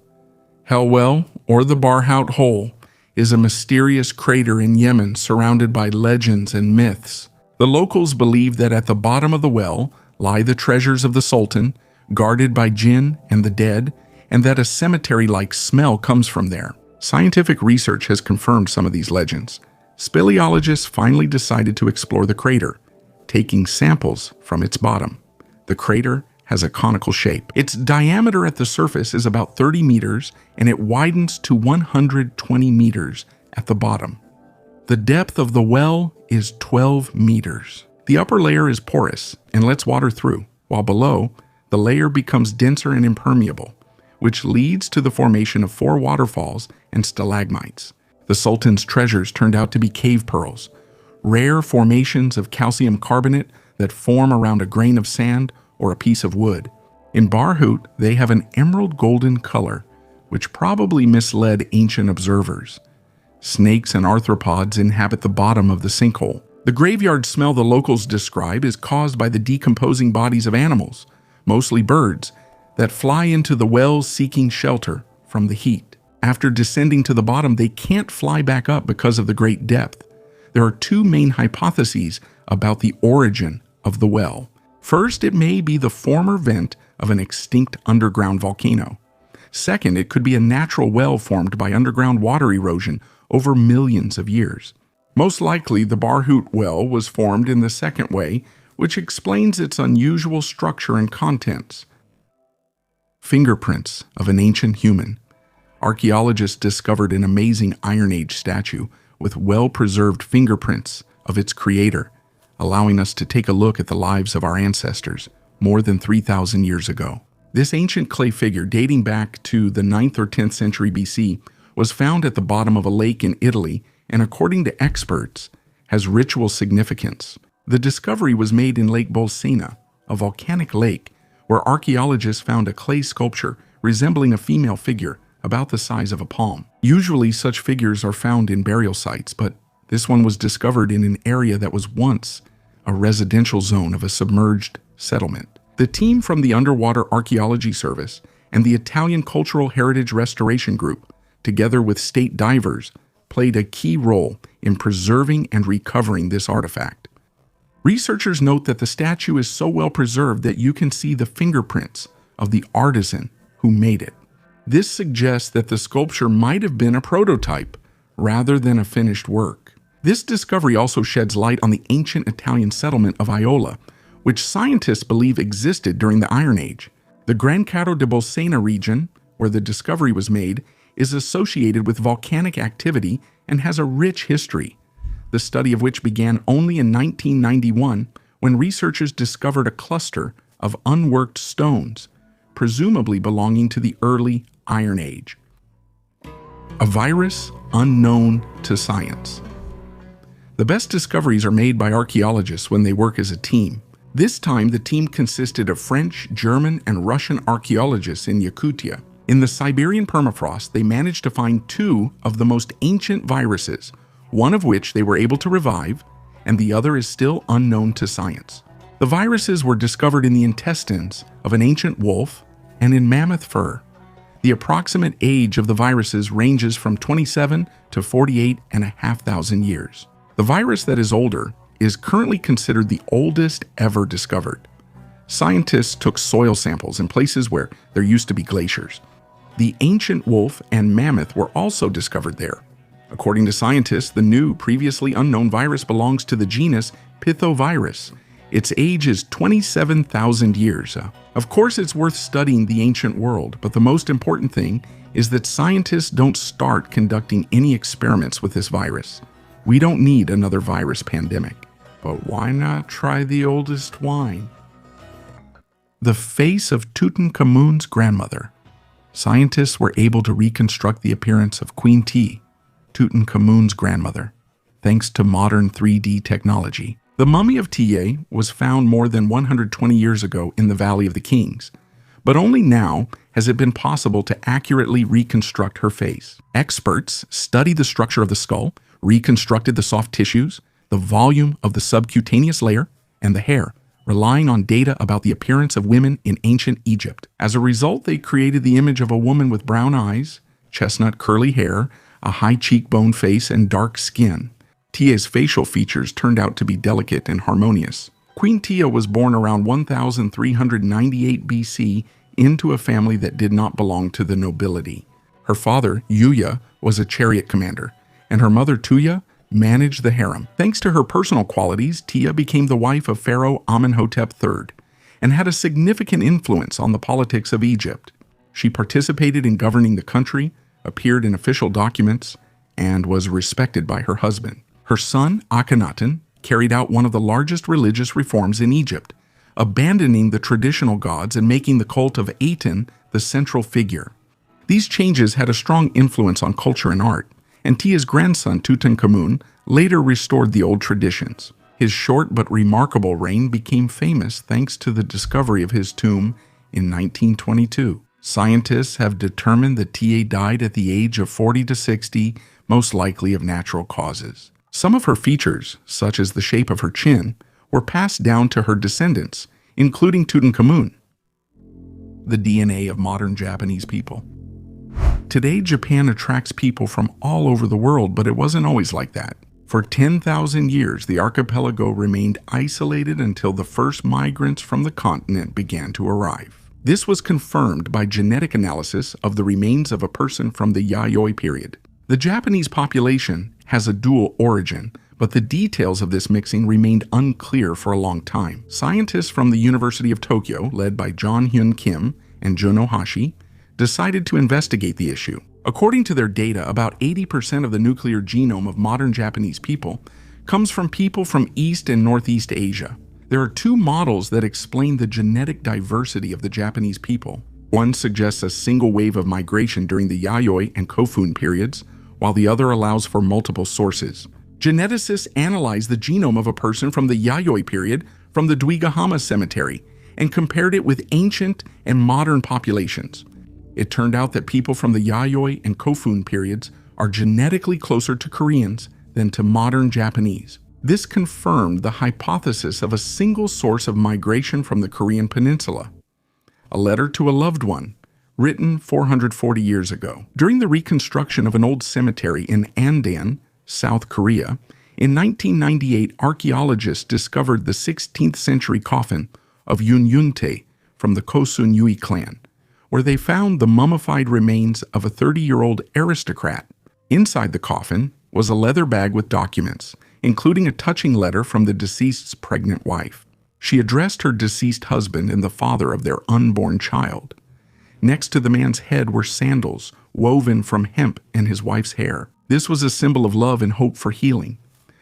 Helwell, or the Barhout Hole, is a mysterious crater in Yemen surrounded by legends and myths. The locals believe that at the bottom of the well lie the treasures of the Sultan, guarded by jinn and the dead, and that a cemetery-like smell comes from there. Scientific research has confirmed some of these legends. Speleologists finally decided to explore the crater, taking samples from its bottom. The crater has a conical shape. Its diameter at the surface is about 30 meters, and it widens to 120 meters at the bottom. The depth of the well is 12 meters. The upper layer is porous and lets water through, while below, the layer becomes denser and impermeable, which leads to the formation of 4 waterfalls and stalagmites. The Sultan's treasures turned out to be cave pearls, rare formations of calcium carbonate that form around a grain of sand or a piece of wood. In Barhout, they have an emerald golden color, which probably misled ancient observers. Snakes and arthropods inhabit the bottom of the sinkhole. The graveyard smell the locals describe is caused by the decomposing bodies of animals, mostly birds, that fly into the wells seeking shelter from the heat. After descending to the bottom, they can't fly back up because of the great depth. There are 2 main hypotheses about the origin of the well. First, it may be the former vent of an extinct underground volcano. Second, it could be a natural well formed by underground water erosion over millions of years. Most likely, the Barhout well was formed in the second way, which explains its unusual structure and contents. Fingerprints of an ancient human. Archaeologists discovered an amazing Iron Age statue with well-preserved fingerprints of its creator, allowing us to take a look at the lives of our ancestors more than 3,000 years ago. This ancient clay figure, dating back to the 9th or 10th century BC, was found at the bottom of a lake in Italy and, according to experts, has ritual significance. The discovery was made in Lake Bolsena, a volcanic lake, where archaeologists found a clay sculpture resembling a female figure about the size of a palm. Usually such figures are found in burial sites, but this one was discovered in an area that was once a residential zone of a submerged settlement. The team from the Underwater Archaeology Service and the Italian Cultural Heritage Restoration Group, together with state divers, played a key role in preserving and recovering this artifact. Researchers note that the statue is so well preserved that you can see the fingerprints of the artisan who made it. This suggests that the sculpture might have been a prototype rather than a finished work. This discovery also sheds light on the ancient Italian settlement of Iola, which scientists believe existed during the Iron Age. The Gran Caro di Bolsena region, where the discovery was made, is associated with volcanic activity and has a rich history, the study of which began only in 1991 when researchers discovered a cluster of unworked stones, presumably belonging to the early Iron Age. A virus unknown to science. The best discoveries are made by archaeologists when they work as a team. This time, the team consisted of French, German, and Russian archaeologists in Yakutia. In the Siberian permafrost, they managed to find two of the most ancient viruses, one of which they were able to revive, and the other is still unknown to science. The viruses were discovered in the intestines of an ancient wolf and in mammoth fur. The approximate age of the viruses ranges from 27 to 48,500 years. The virus that is older is currently considered the oldest ever discovered. Scientists took soil samples in places where there used to be glaciers. The ancient wolf and mammoth were also discovered there. According to scientists, the new, previously unknown virus belongs to the genus Pithovirus. Its age is 27,000 years. Of course, it's worth studying the ancient world, but the most important thing is that scientists don't start conducting any experiments with this virus. We don't need another virus pandemic. But why not try the oldest wine? The face of Tutankhamun's grandmother. Scientists were able to reconstruct the appearance of Queen T, Tutankhamun's grandmother, thanks to modern 3D technology. The mummy of Ta was found more than 120 years ago in the Valley of the Kings, but only now has it been possible to accurately reconstruct her face. Experts studied the structure of the skull, reconstructed the soft tissues, the volume of the subcutaneous layer, and the hair, relying on data about the appearance of women in ancient Egypt. As a result, they created the image of a woman with brown eyes, chestnut curly hair, a high cheekbone face, and dark skin. Tia's facial features turned out to be delicate and harmonious. Queen Tia was born around 1398 BC into a family that did not belong to the nobility. Her father, Yuya, was a chariot commander, and her mother, Tuya, managed the harem. Thanks to her personal qualities, Tia became the wife of Pharaoh Amenhotep III and had a significant influence on the politics of Egypt. She participated in governing the country, appeared in official documents, and was respected by her husband. Her son, Akhenaten, carried out one of the largest religious reforms in Egypt, abandoning the traditional gods and making the cult of Aten the central figure. These changes had a strong influence on culture and art, and Tia's grandson, Tutankhamun, later restored the old traditions. His short but remarkable reign became famous thanks to the discovery of his tomb in 1922. Scientists have determined that Tia died at the age of 40 to 60, most likely of natural causes. Some of her features, such as the shape of her chin, were passed down to her descendants, including Tutankhamun. The DNA of modern Japanese people. Today, Japan attracts people from all over the world, but it wasn't always like that. For 10,000 years, the archipelago remained isolated until the first migrants from the continent began to arrive. This was confirmed by genetic analysis of the remains of a person from the Yayoi period. The Japanese population has a dual origin, but the details of this mixing remained unclear for a long time. Scientists from the University of Tokyo, led by John Hyun Kim and Jun Ohashi, decided to investigate the issue. According to their data, about 80% of the nuclear genome of modern Japanese people comes from people from East and Northeast Asia. There are two models that explain the genetic diversity of the Japanese people. One suggests a single wave of migration during the Yayoi and Kofun periods, while the other allows for multiple sources. Geneticists analyzed the genome of a person from the Yayoi period from the Duigahama Cemetery and compared it with ancient and modern populations. It turned out that people from the Yayoi and Kofun periods are genetically closer to Koreans than to modern Japanese. This confirmed the hypothesis of a single source of migration from the Korean peninsula. A letter to a loved one, written 440 years ago. During the reconstruction of an old cemetery in Andan, South Korea, in 1998, archaeologists discovered the 16th century coffin of Yun Yuntae from the Kosun Yui clan, where they found the mummified remains of a 30-year-old aristocrat. Inside the coffin was a leather bag with documents, including a touching letter from the deceased's pregnant wife. She addressed her deceased husband and the father of their unborn child. Next to the man's head were sandals woven from hemp and his wife's hair. This was a symbol of love and hope for healing.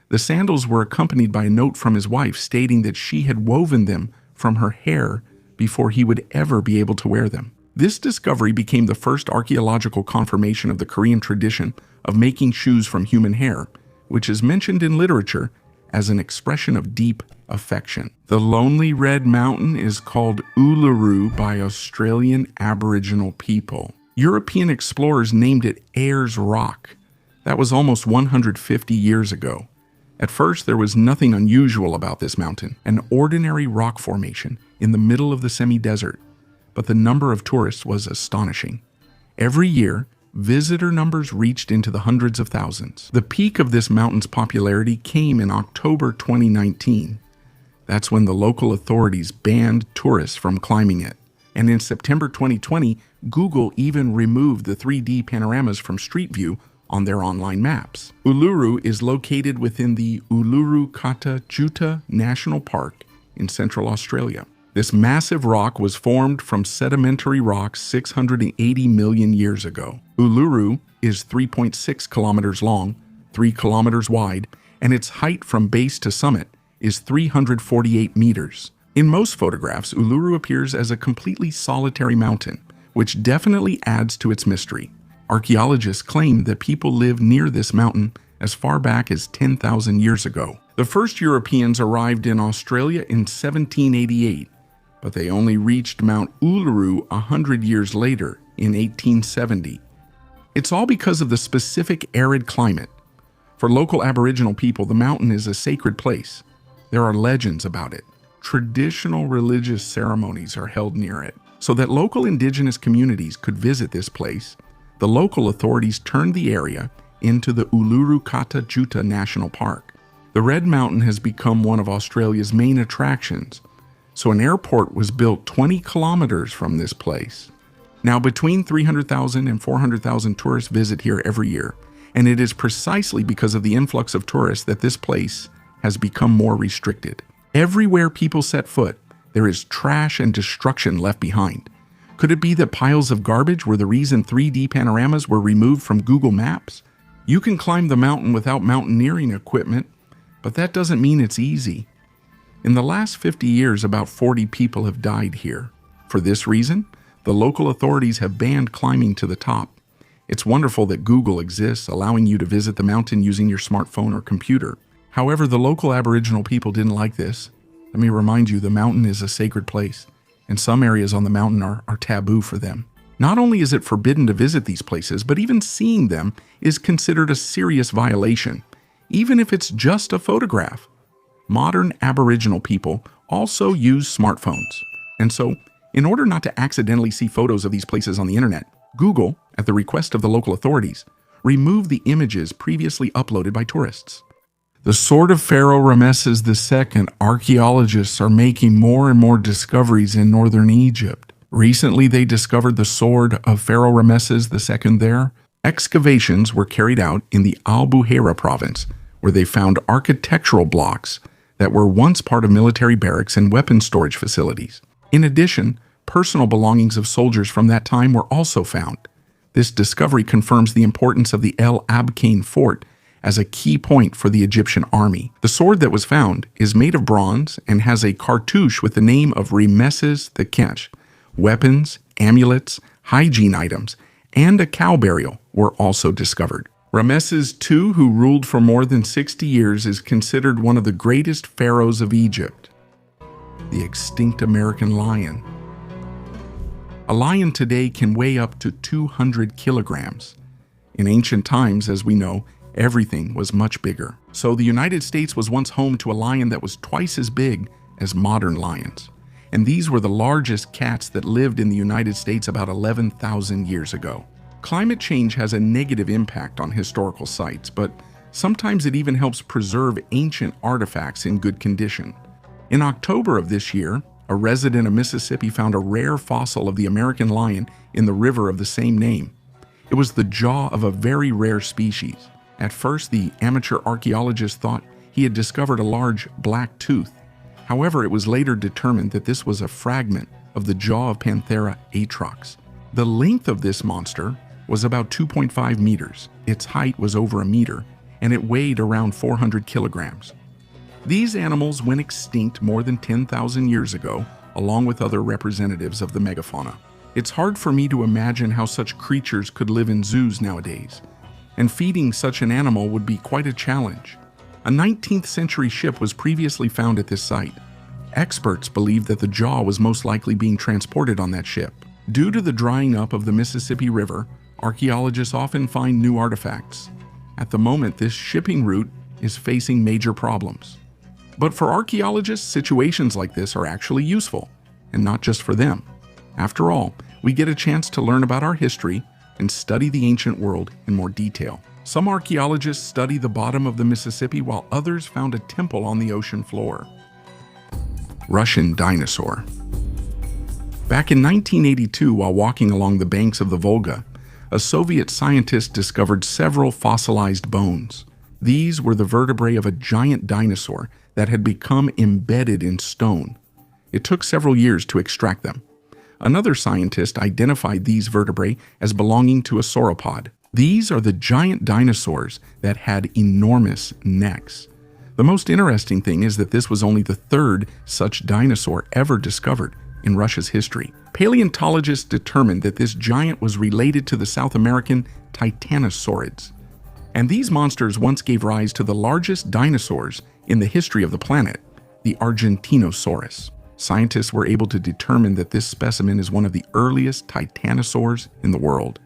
The sandals were accompanied by a note from his wife stating that she had woven them from her hair before he would ever be able to wear them. This discovery became the first archaeological confirmation of the Korean tradition of making shoes from human hair, which is mentioned in literature as an expression of deep affection. The lonely red mountain is called Uluru by Australian Aboriginal people. European explorers named it Ayers Rock. That was almost 150 years ago. At first, there was nothing unusual about this mountain, an ordinary rock formation in the middle of the semi-desert, but the number of tourists was astonishing. Every year, visitor numbers reached into the hundreds of thousands. The peak of this mountain's popularity came in October 2019. That's when the local authorities banned tourists from climbing it. And in September 2020, Google even removed the 3D panoramas from Street View on their online maps. Uluru is located within the Uluru Kata Tjuta National Park in Central Australia. This massive rock was formed from sedimentary rocks 680 million years ago. Uluru is 3.6 kilometers long, 3 kilometers wide, and its height from base to summit is 348 meters. In most photographs, Uluru appears as a completely solitary mountain, which definitely adds to its mystery. Archaeologists claim that people lived near this mountain as far back as 10,000 years ago. The first Europeans arrived in Australia in 1788, but they only reached Mount Uluru 100 years later in 1870. It's all because of the specific arid climate. For local Aboriginal people, the mountain is a sacred place. There are legends about it. Traditional religious ceremonies are held near it. So that local indigenous communities could visit this place, the local authorities turned the area into the Uluru Kata Tjuta National Park. The Red Mountain has become one of Australia's main attractions, so an airport was built 20 kilometers from this place. Now, between 300,000 and 400,000 tourists visit here every year, and it is precisely because of the influx of tourists that this place has become more restricted. Everywhere people set foot, there is trash and destruction left behind. Could it be that piles of garbage were the reason 3D panoramas were removed from Google Maps? You can climb the mountain without mountaineering equipment, but that doesn't mean it's easy. In the last 50 years, about 40 people have died here. For this reason, the local authorities have banned climbing to the top. It's wonderful that Google exists, allowing you to visit the mountain using your smartphone or computer. However, the local Aboriginal people didn't like this. Let me remind you, the mountain is a sacred place, and some areas on the mountain are taboo for them. Not only is it forbidden to visit these places, but even seeing them is considered a serious violation, even if it's just a photograph. Modern Aboriginal people also use smartphones. And so, in order not to accidentally see photos of these places on the internet, Google, at the request of the local authorities, removed the images previously uploaded by tourists. The sword of Pharaoh Ramesses II, archaeologists are making more and more discoveries in northern Egypt. Recently, they discovered the sword of Pharaoh Ramesses II there. Excavations were carried out in the Al-Buhaira province, where they found architectural blocks that were once part of military barracks and weapons storage facilities. In addition, personal belongings of soldiers from that time were also found. This discovery confirms the importance of the El Abqain fort as a key point for the Egyptian army. The sword that was found is made of bronze and has a cartouche with the name of Ramesses II. Weapons, amulets, hygiene items, and a cow burial were also discovered. Ramesses II, who ruled for more than 60 years, is considered one of the greatest pharaohs of Egypt. The extinct American lion. A lion today can weigh up to 200 kilograms. In ancient times, as we know, everything was much bigger. So the United States was once home to a lion that was twice as big as modern lions. and these were the largest cats that lived in the United States about 11,000 years ago. Climate change has a negative impact on historical sites, but sometimes it even helps preserve ancient artifacts in good condition. In October of this year, a resident of Mississippi found a rare fossil of the American lion in the river of the same name. It was the jaw of a very rare species. At first, the amateur archaeologist thought he had discovered a large black tooth. However, it was later determined that this was a fragment of the jaw of Panthera atrox. The length of this monster was about 2.5 meters, its height was over a meter, and it weighed around 400 kilograms. These animals went extinct more than 10,000 years ago, along with other representatives of the megafauna. It's hard for me to imagine how such creatures could live in zoos nowadays, and feeding such an animal would be quite a challenge. A 19th century ship was previously found at this site. Experts believe that the jaw was most likely being transported on that ship. Due to the drying up of the Mississippi River, archaeologists often find new artifacts. At the moment, this shipping route is facing major problems. But for archaeologists, situations like this are actually useful, and not just for them. After all, we get a chance to learn about our history and study the ancient world in more detail. Some archaeologists study the bottom of the Mississippi while others found a temple on the ocean floor. Russian dinosaur. Back in 1982, while walking along the banks of the Volga, a Soviet scientist discovered several fossilized bones. These were the vertebrae of a giant dinosaur that had become embedded in stone. It took several years to extract them. Another scientist identified these vertebrae as belonging to a sauropod. These are the giant dinosaurs that had enormous necks. The most interesting thing is that this was only the third such dinosaur ever discovered in Russia's history. Paleontologists determined that this giant was related to the South American titanosaurids. And these monsters once gave rise to the largest dinosaurs in the history of the planet, the Argentinosaurus. Scientists were able to determine that this specimen is one of the earliest titanosaurs in the world.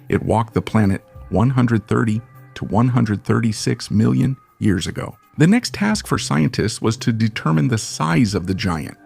It walked the planet 130 to 136 million years ago. The next task for scientists was to determine the size of the giant.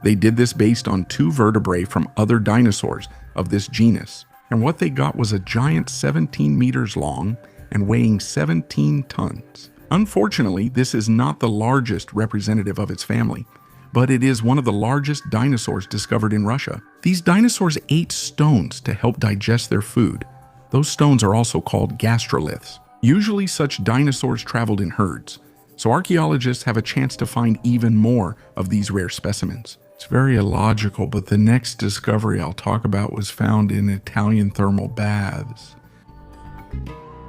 They did this based on two vertebrae from other dinosaurs of this genus, and what they got was a giant 17 meters long and weighing 17 tons. Unfortunately, this is not the largest representative of its family, but it is one of the largest dinosaurs discovered in Russia. These dinosaurs ate stones to help digest their food. Those stones are also called gastroliths. Usually such dinosaurs traveled in herds, so archaeologists have a chance to find even more of these rare specimens. It's very illogical, but the next discovery I'll talk about was found in Italian thermal baths.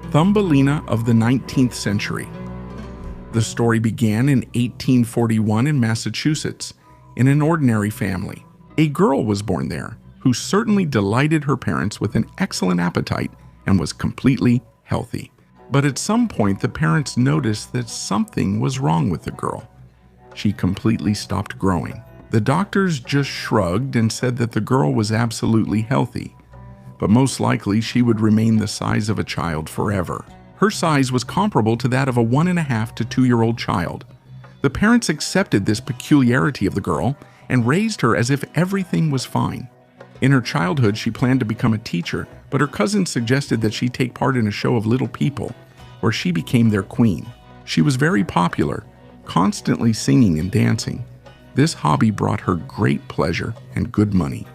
Thumbelina of the 19th century. The story began in 1841 in Massachusetts, in an ordinary family. A girl was born there, who certainly delighted her parents with an excellent appetite and was completely healthy. But at some point, the parents noticed that something was wrong with the girl. She completely stopped growing. The doctors just shrugged and said that the girl was absolutely healthy, but most likely she would remain the size of a child forever. Her size was comparable to that of a 1.5 to 2-year-old child. The parents accepted this peculiarity of the girl and raised her as if everything was fine. In her childhood, she planned to become a teacher, but her cousins suggested that she take part in a show of little people, where she became their queen. She was very popular, constantly singing and dancing. This hobby brought her great pleasure and good money.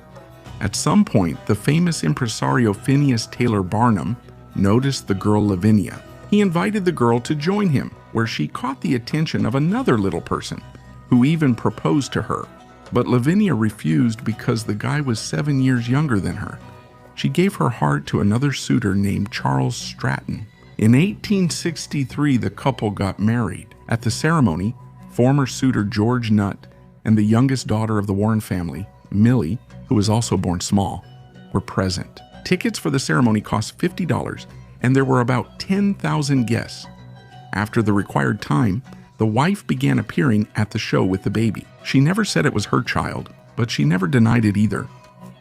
At some point, the famous impresario Phineas Taylor Barnum noticed the girl Lavinia. He invited the girl to join him, where she caught the attention of another little person, who even proposed to her. But Lavinia refused because the guy was 7 years younger than her. She gave her heart to another suitor named Charles Stratton. In 1863, the couple got married. At the ceremony, former suitor George Nutt and the youngest daughter of the Warren family, Millie, who was also born small, were present. Tickets for the ceremony cost $50, and there were about 10,000 guests. After the required time, the wife began appearing at the show with the baby. She never said it was her child, but she never denied it either.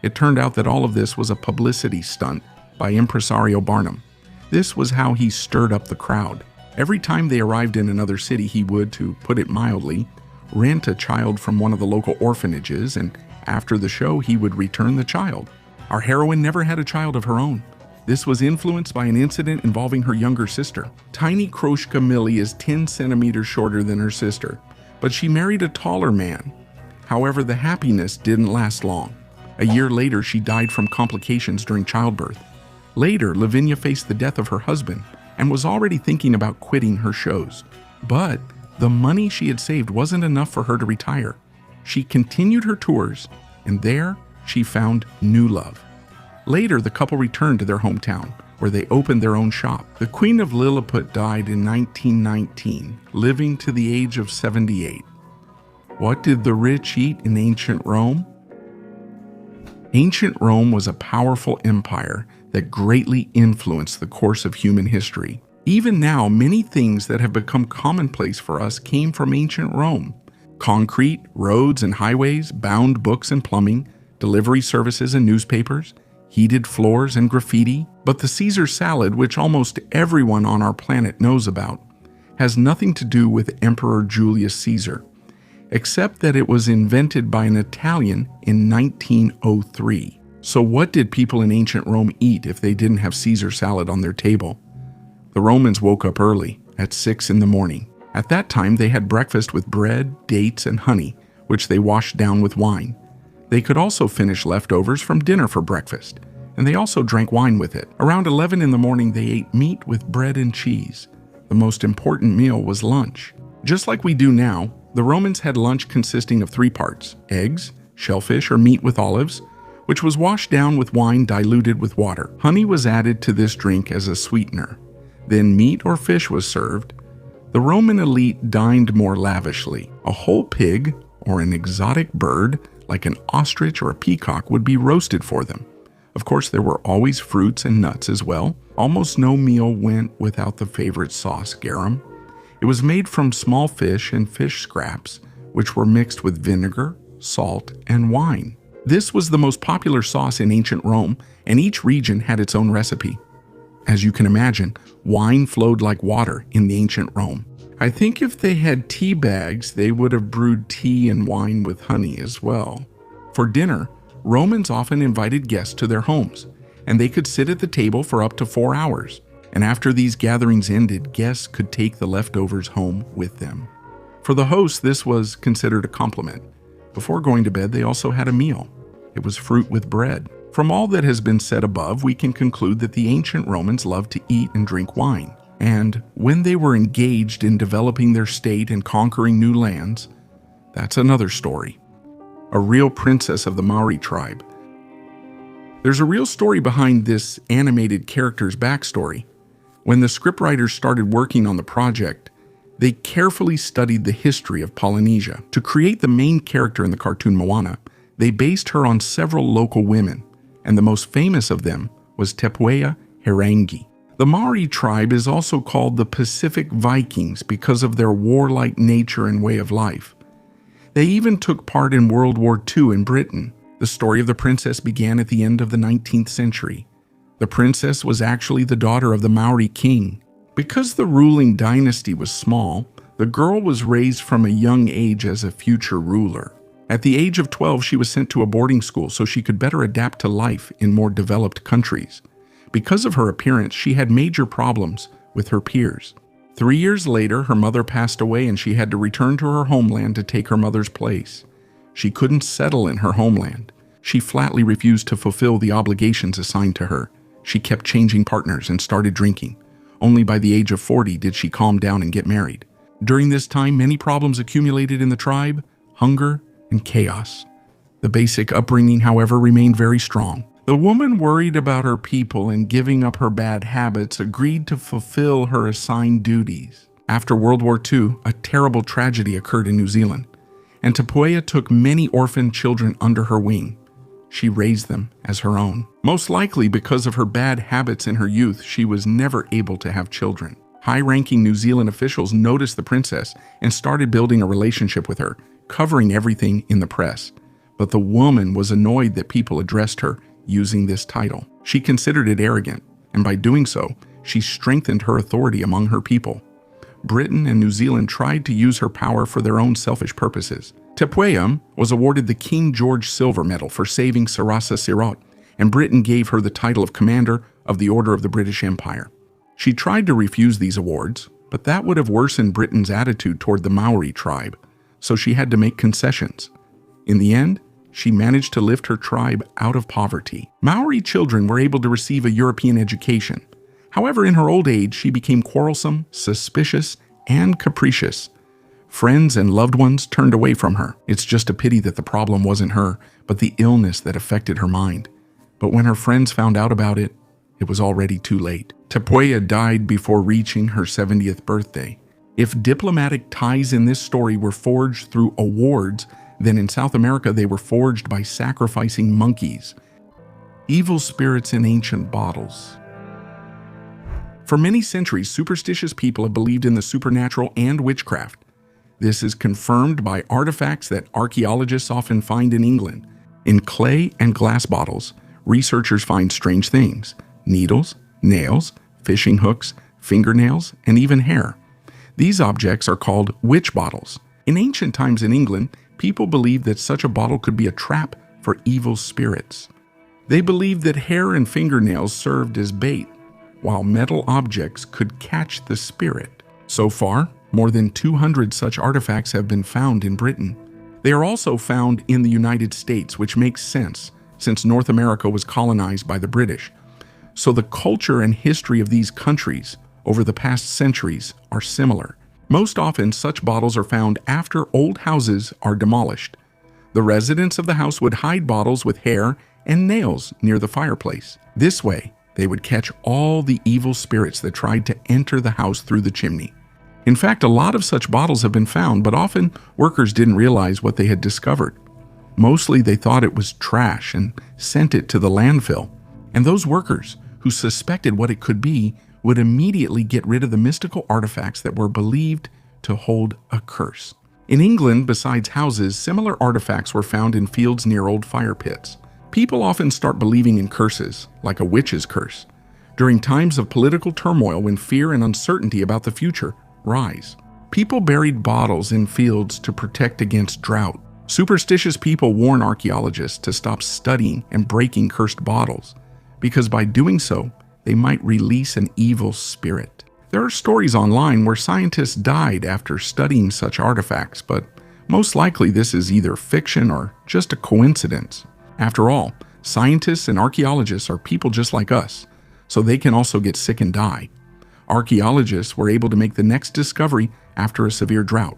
It turned out that all of this was a publicity stunt by impresario Barnum. This was how he stirred up the crowd. Every time they arrived in another city, he would, to put it mildly, rent a child from one of the local orphanages, and after the show, he would return the child. Our heroine never had a child of her own. This was influenced by an incident involving her younger sister. Tiny Kroshka Millie is 10 centimeters shorter than her sister, but she married a taller man. However, the happiness didn't last long. A year later, she died from complications during childbirth. Later, Lavinia faced the death of her husband and was already thinking about quitting her shows. But the money she had saved wasn't enough for her to retire. She continued her tours, and there she found new love. Later, the couple returned to their hometown, where they opened their own shop. The Queen of Lilliput died in 1919, living to the age of 78. What did the rich eat in ancient Rome? Ancient Rome was a powerful empire that greatly influenced the course of human history. Even now, many things that have become commonplace for us came from ancient Rome. Concrete, roads and highways, bound books and plumbing, delivery services and newspapers, heated floors and graffiti. But the Caesar salad, which almost everyone on our planet knows about, has nothing to do with Emperor Julius Caesar, except that it was invented by an Italian in 1903. So what did people in ancient Rome eat if they didn't have Caesar salad on their table? The Romans woke up early, at 6 in the morning. At that time, they had breakfast with bread, dates, and honey, which they washed down with wine. They could also finish leftovers from dinner for breakfast, and they also drank wine with it. Around 11 in the morning, they ate meat with bread and cheese. The most important meal was lunch. Just like we do now, the Romans had lunch consisting of 3 parts: eggs, shellfish or meat with olives, which was washed down with wine diluted with water. Honey was added to this drink as a sweetener. Then meat or fish was served. The Roman elite dined more lavishly. A whole pig or an exotic bird, like an ostrich or a peacock, would be roasted for them. Of course, there were always fruits and nuts as well. Almost no meal went without the favorite sauce, garum. It was made from small fish and fish scraps, which were mixed with vinegar, salt, and wine. This was the most popular sauce in ancient Rome, and each region had its own recipe. As you can imagine, wine flowed like water in the ancient Rome. I think if they had tea bags, they would have brewed tea and wine with honey as well. For dinner, Romans often invited guests to their homes, and they could sit at the table for up to 4 hours. And after these gatherings ended, guests could take the leftovers home with them. For the host, this was considered a compliment. Before going to bed, they also had a meal. It was fruit with bread. From all that has been said above, we can conclude that the ancient Romans loved to eat and drink wine. And when they were engaged in developing their state and conquering new lands, that's another story. A real princess of the Maori tribe. There's a real story behind this animated character's backstory. When the scriptwriters started working on the project, they carefully studied the history of Polynesia. To create the main character in the cartoon Moana, they based her on several local women, and the most famous of them was Tepuea Herangi. The Maori tribe is also called the Pacific Vikings because of their warlike nature and way of life. They even took part in World War II in Britain. The story of the princess began at the end of the 19th century. The princess was actually the daughter of the Maori king. Because the ruling dynasty was small, the girl was raised from a young age as a future ruler. At the age of 12, she was sent to a boarding school so she could better adapt to life in more developed countries. Because of her appearance, she had major problems with her peers. 3 years later, her mother passed away and she had to return to her homeland to take her mother's place. She couldn't settle in her homeland. She flatly refused to fulfill the obligations assigned to her. She kept changing partners and started drinking. Only by the age of 40 did she calm down and get married. During this time, many problems accumulated in the tribe: hunger and chaos. The basic upbringing, however, remained very strong. The woman, worried about her people and giving up her bad habits, agreed to fulfill her assigned duties. After World War II, a terrible tragedy occurred in New Zealand, and Tepuea took many orphan children under her wing. She raised them as her own. Most likely because of her bad habits in her youth, she was never able to have children. High-ranking New Zealand officials noticed the princess and started building a relationship with her, covering everything in the press. But the woman was annoyed that people addressed her using this title. She considered it arrogant, and by doing so, she strengthened her authority among her people. Britain and New Zealand tried to use her power for their own selfish purposes. Tepuia was awarded the King George Silver Medal for saving Sarasa Sirot, and Britain gave her the title of Commander of the Order of the British Empire. She tried to refuse these awards, but that would have worsened Britain's attitude toward the Maori tribe, so she had to make concessions. In the end, she managed to lift her tribe out of poverty. Maori children were able to receive a European education. However, in her old age, she became quarrelsome, suspicious, and capricious. Friends and loved ones turned away from her. It's just a pity that the problem wasn't her, but the illness that affected her mind. But when her friends found out about it, it was already too late. Tepuia died before reaching her 70th birthday. If diplomatic ties in this story were forged through awards, then in South America they were forged by sacrificing monkeys. Evil spirits in ancient bottles. For many centuries, superstitious people have believed in the supernatural and witchcraft. This is confirmed by artifacts that archaeologists often find in England. In clay and glass bottles, researchers find strange things: needles, nails, fishing hooks, fingernails, and even hair. These objects are called witch bottles. In ancient times in England, people believed that such a bottle could be a trap for evil spirits. They believed that hair and fingernails served as bait, while metal objects could catch the spirit. So far, more than 200 such artifacts have been found in Britain. They are also found in the United States, which makes sense, since North America was colonized by the British. So the culture and history of these countries over the past centuries are similar. Most often, such bottles are found after old houses are demolished. The residents of the house would hide bottles with hair and nails near the fireplace. This way, they would catch all the evil spirits that tried to enter the house through the chimney. In fact, a lot of such bottles have been found, but often workers didn't realize what they had discovered. Mostly they thought it was trash and sent it to the landfill. And those workers who suspected what it could be would immediately get rid of the mystical artifacts that were believed to hold a curse. In England, besides houses, similar artifacts were found in fields near old fire pits. People often start believing in curses, like a witch's curse, during times of political turmoil when fear and uncertainty about the future rise. People buried bottles in fields to protect against drought. Superstitious people warn archaeologists to stop studying and breaking cursed bottles, because by doing so, they might release an evil spirit. There are stories online where scientists died after studying such artifacts, but most likely this is either fiction or just a coincidence. After all, scientists and archaeologists are people just like us, so they can also get sick and die. Archaeologists were able to make the next discovery after a severe drought.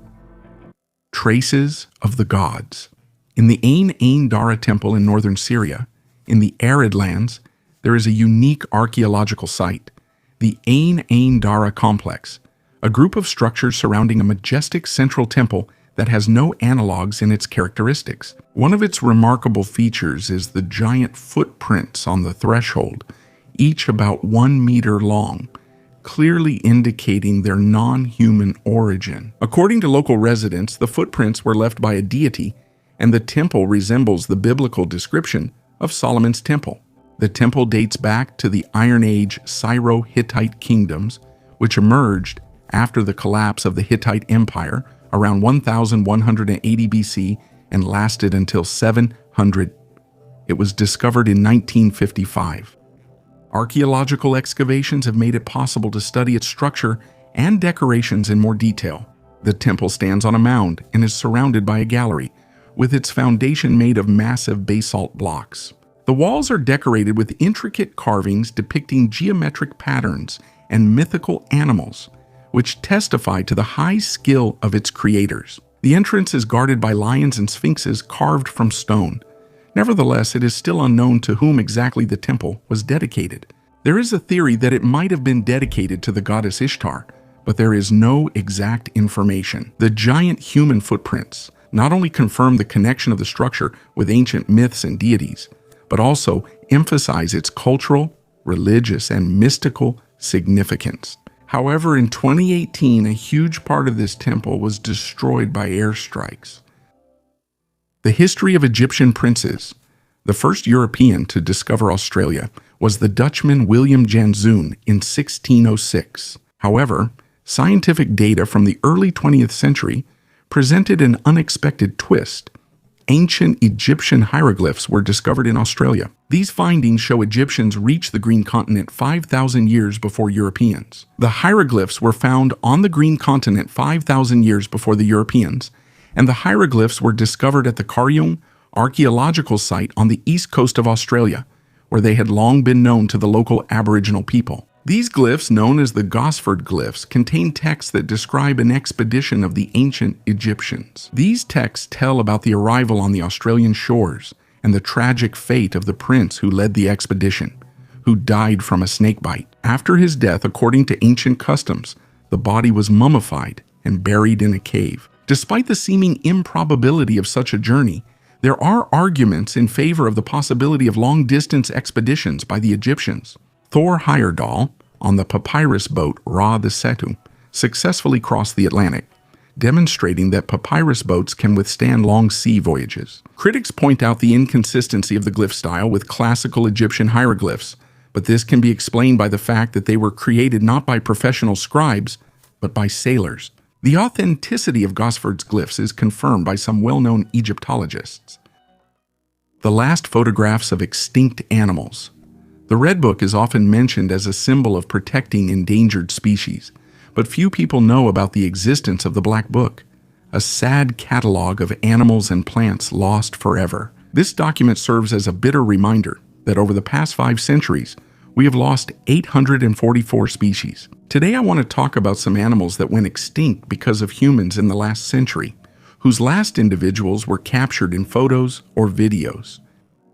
Traces of the gods. In the Ain Dara temple in northern Syria, in the arid lands, there is a unique archaeological site, the Ain Dara complex, a group of structures surrounding a majestic central temple that has no analogs in its characteristics. One of its remarkable features is the giant footprints on the threshold, each about 1 meter long, clearly indicating their non-human origin. According to local residents, the footprints were left by a deity, and the temple resembles the biblical description of Solomon's temple. The temple dates back to the Iron Age Syro-Hittite kingdoms, which emerged after the collapse of the Hittite Empire around 1180 BC and lasted until 700. It was discovered in 1955. Archaeological excavations have made it possible to study its structure and decorations in more detail. The temple stands on a mound and is surrounded by a gallery, with its foundation made of massive basalt blocks. The walls are decorated with intricate carvings depicting geometric patterns and mythical animals, which testify to the high skill of its creators. The entrance is guarded by lions and sphinxes carved from stone. Nevertheless, it is still unknown to whom exactly the temple was dedicated. There is a theory that it might have been dedicated to the goddess Ishtar, but there is no exact information. The giant human footprints not only confirm the connection of the structure with ancient myths and deities, but also emphasize its cultural, religious, and mystical significance. However, in 2018, a huge part of this temple was destroyed by airstrikes. The history of Egyptian princes. The first European to discover Australia was the Dutchman William Janszoon in 1606. However, Scientific data from the early 20th century presented an unexpected twist. Ancient Egyptian hieroglyphs were discovered in Australia. These findings show Egyptians reached the Green Continent 5,000 years before Europeans. The hieroglyphs were found on the Green Continent 5,000 years before the Europeans, and the hieroglyphs were discovered at the Kariung Archaeological site on the east coast of Australia, where they had long been known to the local Aboriginal people. These glyphs, known as the Gosford glyphs, contain texts that describe an expedition of the ancient Egyptians. These texts tell about the arrival on the Australian shores and the tragic fate of the prince who led the expedition, who died from a snakebite. After his death, according to ancient customs, the body was mummified and buried in a cave. Despite the seeming improbability of such a journey, there are arguments in favor of the possibility of long-distance expeditions by the Egyptians. Thor Heyerdahl, on the papyrus boat Ra the Setu, successfully crossed the Atlantic, demonstrating that papyrus boats can withstand long sea voyages. Critics point out the inconsistency of the glyph style with classical Egyptian hieroglyphs, but this can be explained by the fact that they were created not by professional scribes, but by sailors. The authenticity of Gosford's glyphs is confirmed by some well-known Egyptologists. The last photographs of extinct animals. The Red Book is often mentioned as a symbol of protecting endangered species, but few people know about the existence of the Black Book, a sad catalog of animals and plants lost forever. This document serves as a bitter reminder that over the past 5 centuries, we have lost 844 species. Today I want to talk about some animals that went extinct because of humans in the last century, whose last individuals were captured in photos or videos.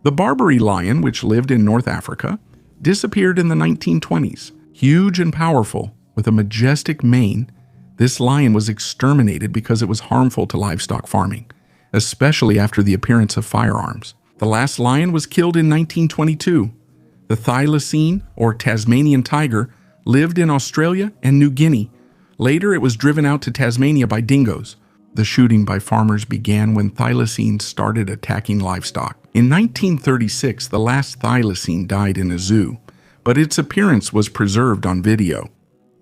The Barbary lion, which lived in North Africa, disappeared in the 1920s. Huge and powerful, with a majestic mane, this lion was exterminated because it was harmful to livestock farming, especially after the appearance of firearms. The last lion was killed in 1922. The thylacine, or Tasmanian tiger, lived in Australia and New Guinea. Later, it was driven out to Tasmania by dingoes. The shooting by farmers began when thylacines started attacking livestock. In 1936, the last thylacine died in a zoo, but its appearance was preserved on video.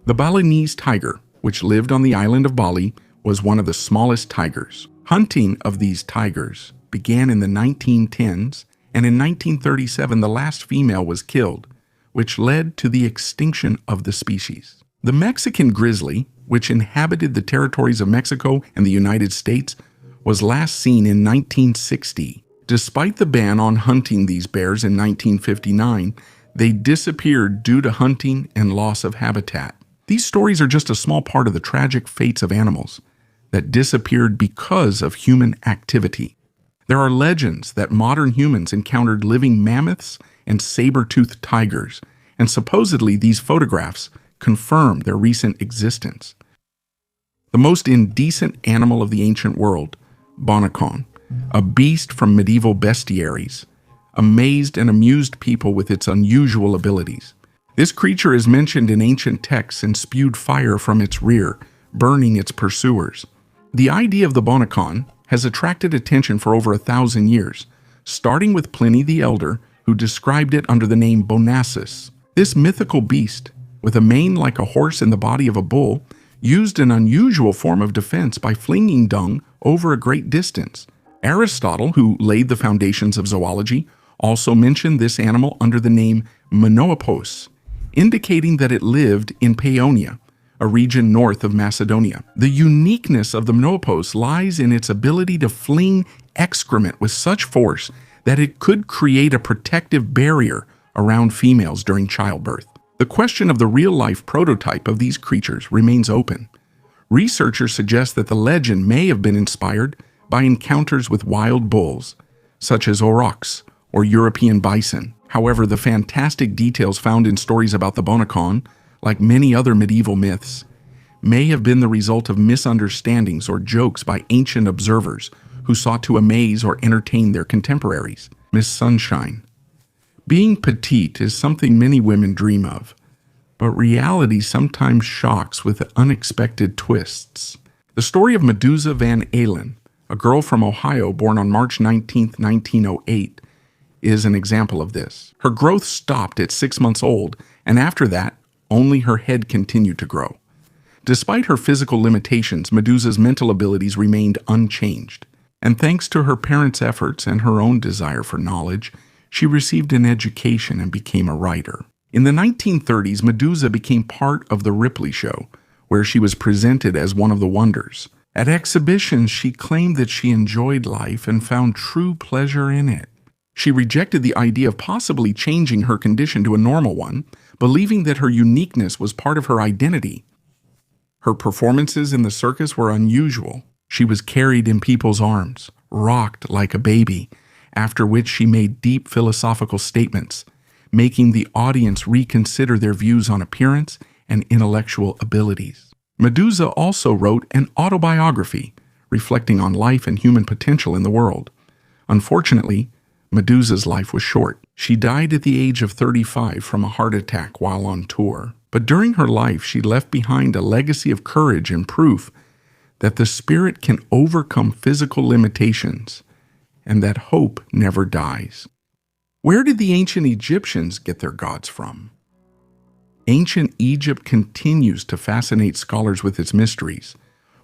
The Balinese tiger, which lived on the island of Bali, was one of the smallest tigers. Hunting of these tigers began in the 1910s, and in 1937 the last female was killed, which led to the extinction of the species. The Mexican grizzly, which inhabited the territories of Mexico and the United States, was last seen in 1960. Despite the ban on hunting these bears in 1959, they disappeared due to hunting and loss of habitat. These stories are just a small part of the tragic fates of animals that disappeared because of human activity. There are legends that modern humans encountered living mammoths and saber-toothed tigers, and supposedly these photographs confirm their recent existence. The most indecent animal of the ancient world, Bonacon, a beast from medieval bestiaries, amazed and amused people with its unusual abilities. This creature is mentioned in ancient texts and spewed fire from its rear, burning its pursuers. The idea of the Bonacon has attracted attention for over 1,000 years, starting with Pliny the Elder, who described it under the name Bonasus. This mythical beast, with a mane like a horse and the body of a bull, used an unusual form of defense by flinging dung over a great distance. Aristotle, who laid the foundations of zoology, also mentioned this animal under the name Menopos, indicating that it lived in Paeonia, a region north of Macedonia. The uniqueness of the Menopos lies in its ability to fling excrement with such force that it could create a protective barrier around females during childbirth. The question of the real-life prototype of these creatures remains open. Researchers suggest that the legend may have been inspired by encounters with wild bulls, such as aurochs or European bison. However, the fantastic details found in stories about the Bonacon, like many other medieval myths, may have been the result of misunderstandings or jokes by ancient observers who sought to amaze or entertain their contemporaries. Miss Sunshine. Being petite is something many women dream of, but reality sometimes shocks with unexpected twists. The story of Medusa Van Allen, a girl from Ohio born on March 19, 1908, is an example of this. Her growth stopped at 6 months old, and after that, only her head continued to grow. Despite her physical limitations, Medusa's mental abilities remained unchanged. And thanks to her parents' efforts and her own desire for knowledge, she received an education and became a writer. In the 1930s, Medusa became part of the Ripley Show, where she was presented as one of the wonders. At exhibitions, she claimed that she enjoyed life and found true pleasure in it. She rejected the idea of possibly changing her condition to a normal one, believing that her uniqueness was part of her identity. Her performances in the circus were unusual. She was carried in people's arms, rocked like a baby, after which she made deep philosophical statements, making the audience reconsider their views on appearance and intellectual abilities. Medusa also wrote an autobiography, reflecting on life and human potential in the world. Unfortunately, Medusa's life was short. She died at the age of 35 from a heart attack while on tour. But during her life, she left behind a legacy of courage and proof that the spirit can overcome physical limitations and that hope never dies. Where did the ancient Egyptians get their gods from? Ancient Egypt continues to fascinate scholars with its mysteries,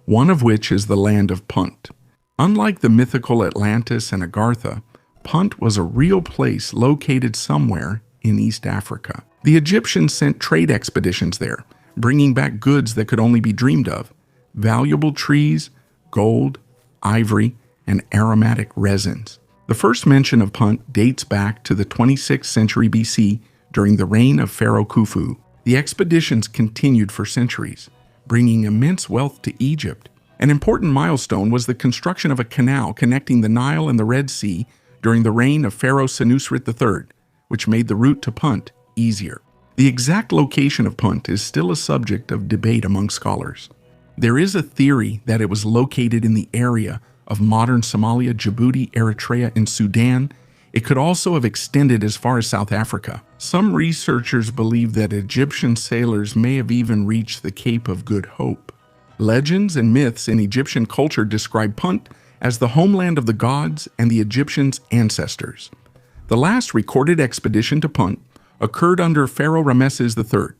one of which is the land of Punt. Unlike the mythical Atlantis and Agartha, Punt was a real place located somewhere in East Africa. The Egyptians sent trade expeditions there, bringing back goods that could only be dreamed of: valuable trees, gold, ivory, and aromatic resins. The first mention of Punt dates back to the 26th century BC during the reign of Pharaoh Khufu. The expeditions continued for centuries, bringing immense wealth to Egypt. An important milestone was the construction of a canal connecting the Nile and the Red Sea during the reign of Pharaoh Senusret III, which made the route to Punt easier. The exact location of Punt is still a subject of debate among scholars. There is a theory that it was located in the area of modern Somalia, Djibouti, Eritrea, and Sudan. It could also have extended as far as South Africa. Some researchers believe that Egyptian sailors may have even reached the Cape of Good Hope. Legends and myths in Egyptian culture describe Punt as the homeland of the gods and the Egyptians' ancestors. The last recorded expedition to Punt occurred under Pharaoh Ramesses III.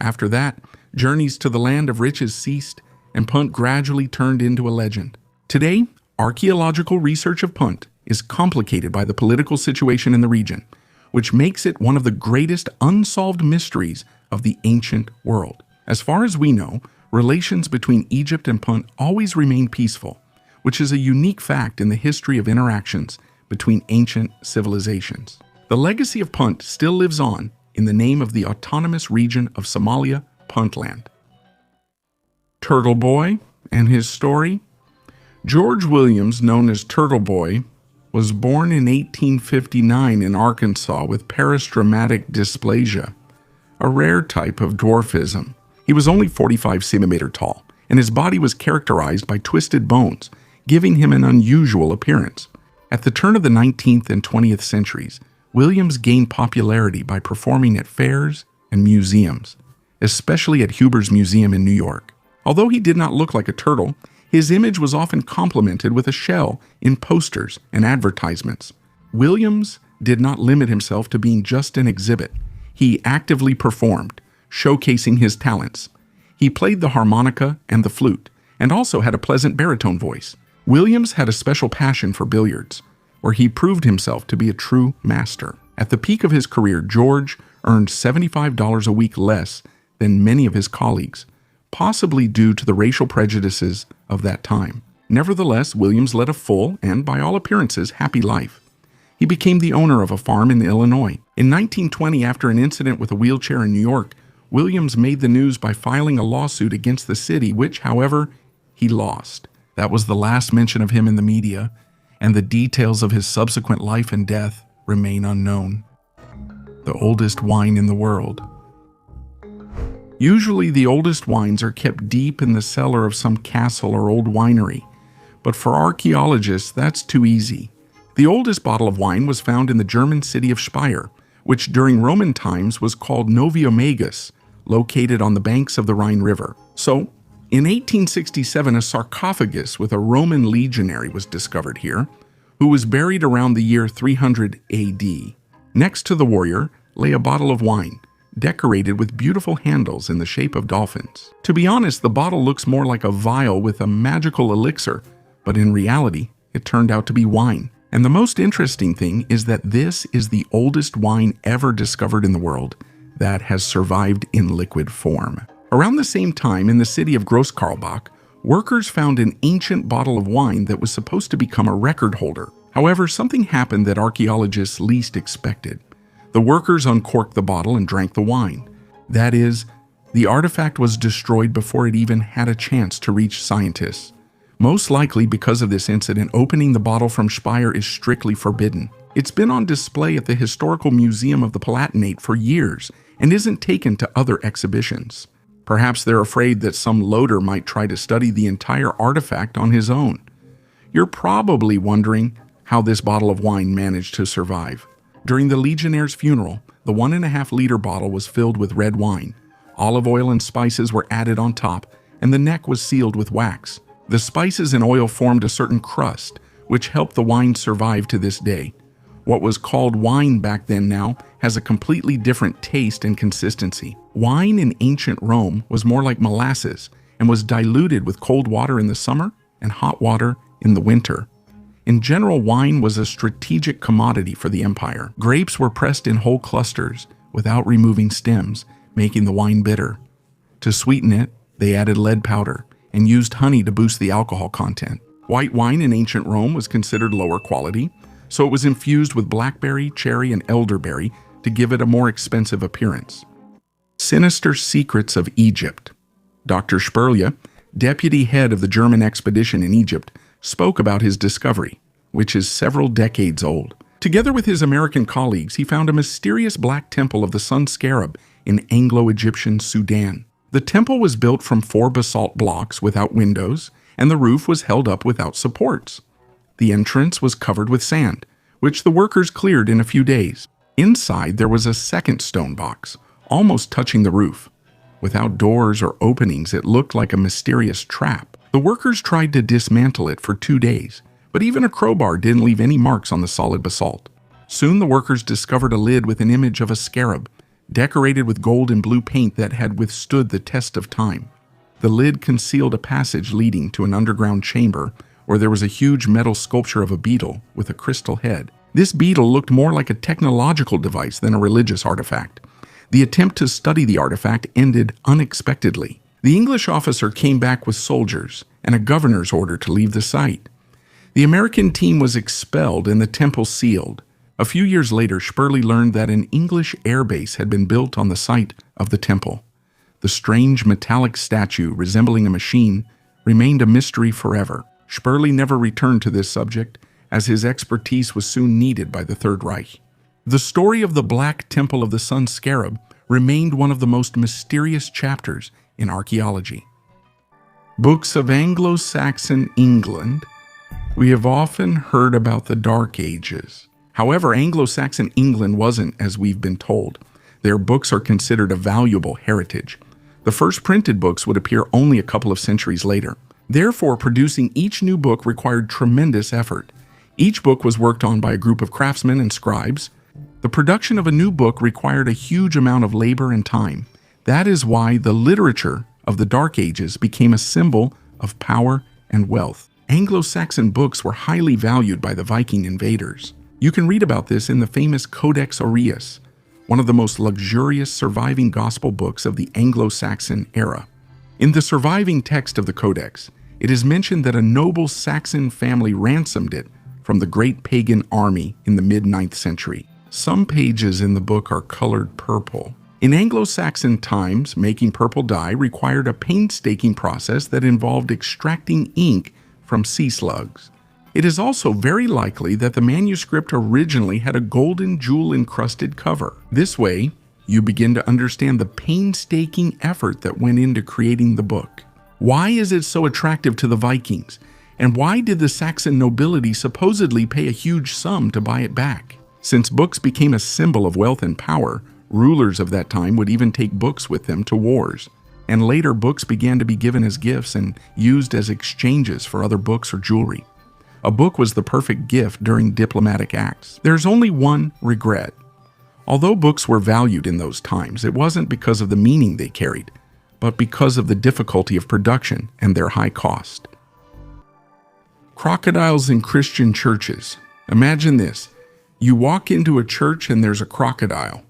After that, journeys to the land of riches ceased, and Punt gradually turned into a legend. Today, archaeological research of Punt is complicated by the political situation in the region, which makes it one of the greatest unsolved mysteries of the ancient world. As far as we know, relations between Egypt and Punt always remained peaceful, which is a unique fact in the history of interactions between ancient civilizations. The legacy of Punt still lives on in the name of the autonomous region of Somalia, Puntland. Turtle Boy and his story. George Williams, known as Turtle Boy, was born in 1859 in Arkansas with parastraumatic dysplasia, a rare type of dwarfism. He was only 45 centimeters tall, and his body was characterized by twisted bones, giving him an unusual appearance. At the turn of the 19th and 20th centuries, Williams gained popularity by performing at fairs and museums, especially at Huber's Museum in New York. Although he did not look like a turtle, his image was often complemented with a shell in posters and advertisements. Williams did not limit himself to being just an exhibit. He actively performed, showcasing his talents. He played the harmonica and the flute, and also had a pleasant baritone voice. Williams had a special passion for billiards, where he proved himself to be a true master. At the peak of his career, George earned $75 a week less than many of his colleagues, possibly due to the racial prejudices of that time. Nevertheless, Williams led a full and, by all appearances, happy life. He became the owner of a farm in Illinois. In 1920, after an incident with a wheelchair in New York, Williams made the news by filing a lawsuit against the city, which, however, he lost. That was the last mention of him in the media, and the details of his subsequent life and death remain unknown. The oldest wine in the world. Usually, the oldest wines are kept deep in the cellar of some castle or old winery, but for archaeologists, that's too easy. The oldest bottle of wine was found in the German city of Speyer, which during Roman times was called Noviomagus, located on the banks of the Rhine River. So, in 1867, a sarcophagus with a Roman legionary was discovered here, who was buried around the year 300 AD. Next to the warrior lay a bottle of wine, decorated with beautiful handles in the shape of dolphins. To be honest, the bottle looks more like a vial with a magical elixir, but in reality, it turned out to be wine. And the most interesting thing is that this is the oldest wine ever discovered in the world that has survived in liquid form. Around the same time, in the city of Grosskarlbach, workers found an ancient bottle of wine that was supposed to become a record holder. However, something happened that archaeologists least expected. The workers uncorked the bottle and drank the wine. That is, the artifact was destroyed before it even had a chance to reach scientists. Most likely because of this incident, opening the bottle from Speyer is strictly forbidden. It's been on display at the Historical Museum of the Palatinate for years and isn't taken to other exhibitions. Perhaps they're afraid that some loader might try to study the entire artifact on his own. You're probably wondering how this bottle of wine managed to survive. During the legionnaire's funeral, the 1.5-liter bottle was filled with red wine. Olive oil and spices were added on top, and the neck was sealed with wax. The spices and oil formed a certain crust, which helped the wine survive to this day. What was called wine back then now has a completely different taste and consistency. Wine in ancient Rome was more like molasses and was diluted with cold water in the summer and hot water in the winter. In general, wine was a strategic commodity for the empire. Grapes were pressed in whole clusters without removing stems, making the wine bitter. To sweeten it, they added lead powder and used honey to boost the alcohol content. White wine in ancient Rome was considered lower quality, so it was infused with blackberry, cherry, and elderberry to give it a more expensive appearance. Sinister Secrets of Egypt. Dr. Sperlia, deputy head of the German expedition in Egypt, spoke about his discovery, which is several decades old. Together with his American colleagues, he found a mysterious black temple of the sun scarab in Anglo-Egyptian Sudan. The temple was built from 4 basalt blocks without windows, and the roof was held up without supports. The entrance was covered with sand, which the workers cleared in a few days. Inside, there was a second stone box, almost touching the roof. Without doors or openings, it looked like a mysterious trap. The workers tried to dismantle it for 2 days, but even a crowbar didn't leave any marks on the solid basalt. Soon the workers discovered a lid with an image of a scarab, decorated with gold and blue paint that had withstood the test of time. The lid concealed a passage leading to an underground chamber where there was a huge metal sculpture of a beetle with a crystal head. This beetle looked more like a technological device than a religious artifact. The attempt to study the artifact ended unexpectedly. The English officer came back with soldiers and a governor's order to leave the site. The American team was expelled and the temple sealed. A few years later, Sperli learned that an English airbase had been built on the site of the temple. The strange metallic statue resembling a machine remained a mystery forever. Sperli never returned to this subject, as his expertise was soon needed by the Third Reich. The story of the Black Temple of the Sun Scarab remained one of the most mysterious chapters in archaeology. Books of Anglo-Saxon England. We have often heard about the Dark Ages. However, Anglo-Saxon England wasn't as we've been told. Their books are considered a valuable heritage. The first printed books would appear only a couple of centuries later. Therefore, producing each new book required tremendous effort. Each book was worked on by a group of craftsmen and scribes. The production of a new book required a huge amount of labor and time. That is why the literature of the Dark Ages became a symbol of power and wealth. Anglo-Saxon books were highly valued by the Viking invaders. You can read about this in the famous Codex Aureus, one of the most luxurious surviving gospel books of the Anglo-Saxon era. In the surviving text of the Codex, it is mentioned that a noble Saxon family ransomed it from the great pagan army in the mid-9th century. Some pages in the book are colored purple. In Anglo-Saxon times, making purple dye required a painstaking process that involved extracting ink from sea slugs. It is also very likely that the manuscript originally had a golden jewel-encrusted cover. This way, you begin to understand the painstaking effort that went into creating the book. Why is it so attractive to the Vikings? And why did the Saxon nobility supposedly pay a huge sum to buy it back? Since books became a symbol of wealth and power, rulers of that time would even take books with them to wars. And later, books began to be given as gifts and used as exchanges for other books or jewelry. A book was the perfect gift during diplomatic acts. There's only one regret. Although books were valued in those times, it wasn't because of the meaning they carried, but because of the difficulty of production and their high cost. Crocodiles in Christian churches. Imagine this. You walk into a church and there's a crocodile.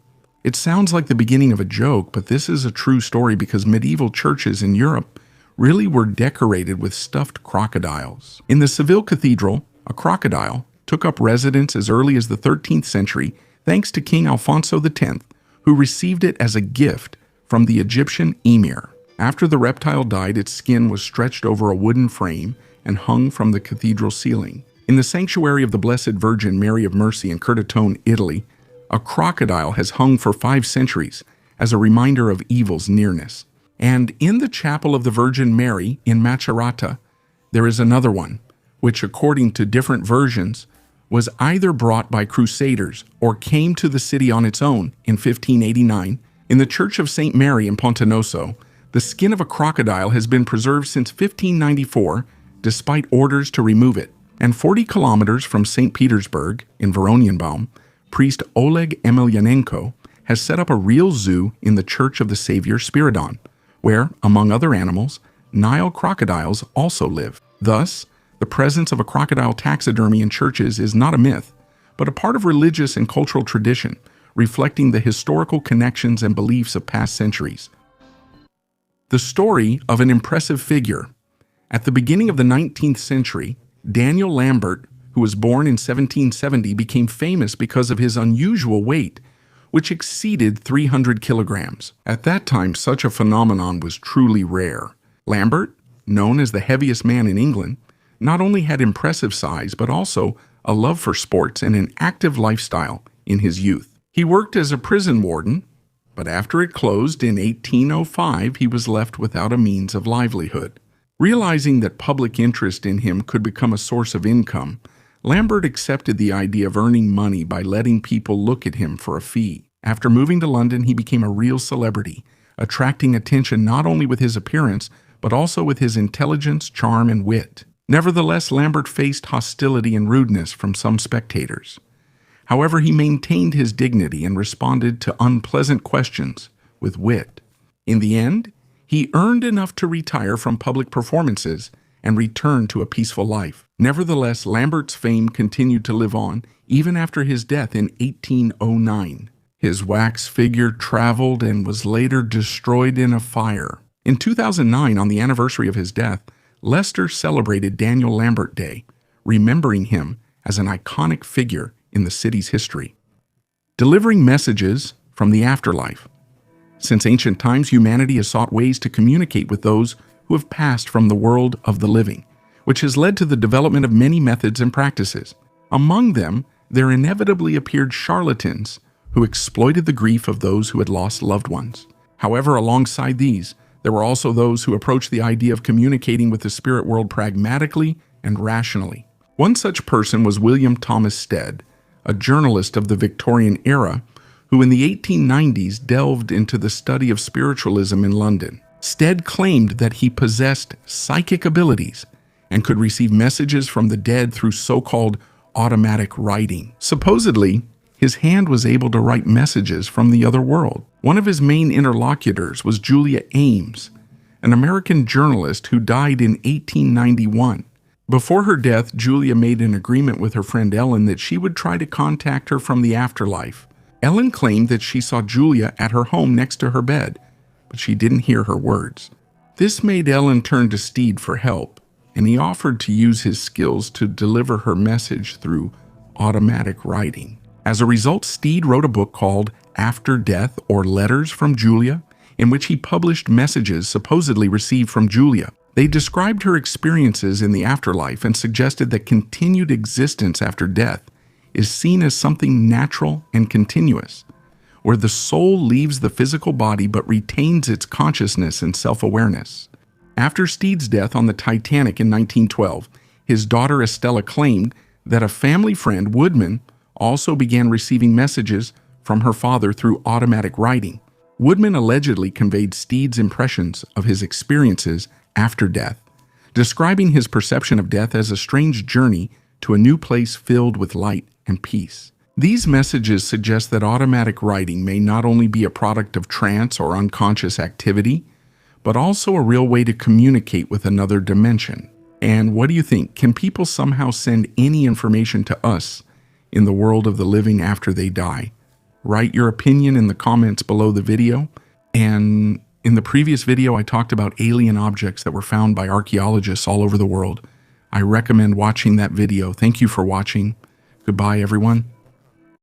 It sounds like the beginning of a joke, but this is a true story because medieval churches in Europe really were decorated with stuffed crocodiles. In the Seville Cathedral, a crocodile took up residence as early as the 13th century thanks to King Alfonso X, who received it as a gift from the Egyptian emir. After the reptile died, its skin was stretched over a wooden frame and hung from the cathedral ceiling. In the sanctuary of the Blessed Virgin Mary of Mercy in Curtatone, Italy, a crocodile has hung for 5 centuries as a reminder of evil's nearness. And in the Chapel of the Virgin Mary in Macerata, there is another one, which according to different versions, was either brought by crusaders or came to the city on its own in 1589. In the Church of St. Mary in Pontenoso, the skin of a crocodile has been preserved since 1594, despite orders to remove it. And 40 kilometers from St. Petersburg, in Voronienbaum, priest Oleg Emelianenko has set up a real zoo in the Church of the Savior Spiridon, where, among other animals, Nile crocodiles also live. Thus, the presence of a crocodile taxidermy in churches is not a myth, but a part of religious and cultural tradition, reflecting the historical connections and beliefs of past centuries. The story of an impressive figure. At the beginning of the 19th century, Daniel Lambert, who was born in 1770, became famous because of his unusual weight, which exceeded 300 kilograms. At that time, such a phenomenon was truly rare. Lambert, known as the heaviest man in England, not only had impressive size, but also a love for sports and an active lifestyle in his youth. He worked as a prison warden, but after it closed in 1805, he was left without a means of livelihood. Realizing that public interest in him could become a source of income, Lambert accepted the idea of earning money by letting people look at him for a fee. After moving to London, he became a real celebrity, attracting attention not only with his appearance, but also with his intelligence, charm, and wit. Nevertheless, Lambert faced hostility and rudeness from some spectators. However, he maintained his dignity and responded to unpleasant questions with wit. In the end, he earned enough to retire from public performances and return to a peaceful life. Nevertheless, Lambert's fame continued to live on even after his death in 1809. His wax figure traveled and was later destroyed in a fire. In 2009, on the anniversary of his death, Leicester celebrated Daniel Lambert Day, remembering him as an iconic figure in the city's history. Delivering messages from the afterlife. Since ancient times, humanity has sought ways to communicate with those who have passed from the world of the living, which has led to the development of many methods and practices. Among them, there inevitably appeared charlatans who exploited the grief of those who had lost loved ones. However, alongside these, there were also those who approached the idea of communicating with the spirit world pragmatically and rationally. One such person was William Thomas Stead, a journalist of the Victorian era, who in the 1890s delved into the study of spiritualism in London. Stead claimed that he possessed psychic abilities and could receive messages from the dead through so-called automatic writing. Supposedly, his hand was able to write messages from the other world. One of his main interlocutors was Julia Ames, an American journalist who died in 1891. Before her death, Julia made an agreement with her friend Ellen that she would try to contact her from the afterlife. Ellen claimed that she saw Julia at her home next to her bed, but she didn't hear her words. This made Ellen turn to Steed for help, and he offered to use his skills to deliver her message through automatic writing. As a result, Steed wrote a book called After Death or Letters from Julia, in which he published messages supposedly received from Julia. They described her experiences in the afterlife and suggested that continued existence after death is seen as something natural and continuous, where the soul leaves the physical body but retains its consciousness and self-awareness. After Steed's death on the Titanic in 1912, his daughter Estella claimed that a family friend, Woodman, also began receiving messages from her father through automatic writing. Woodman allegedly conveyed Steed's impressions of his experiences after death, describing his perception of death as a strange journey to a new place filled with light and peace. These messages suggest that automatic writing may not only be a product of trance or unconscious activity, but also a real way to communicate with another dimension. And what do you think? Can people somehow send any information to us in the world of the living after they die? Write your opinion in the comments below the video. And in the previous video, I talked about alien objects that were found by archaeologists all over the world. I recommend watching that video. Thank you for watching. Goodbye, everyone.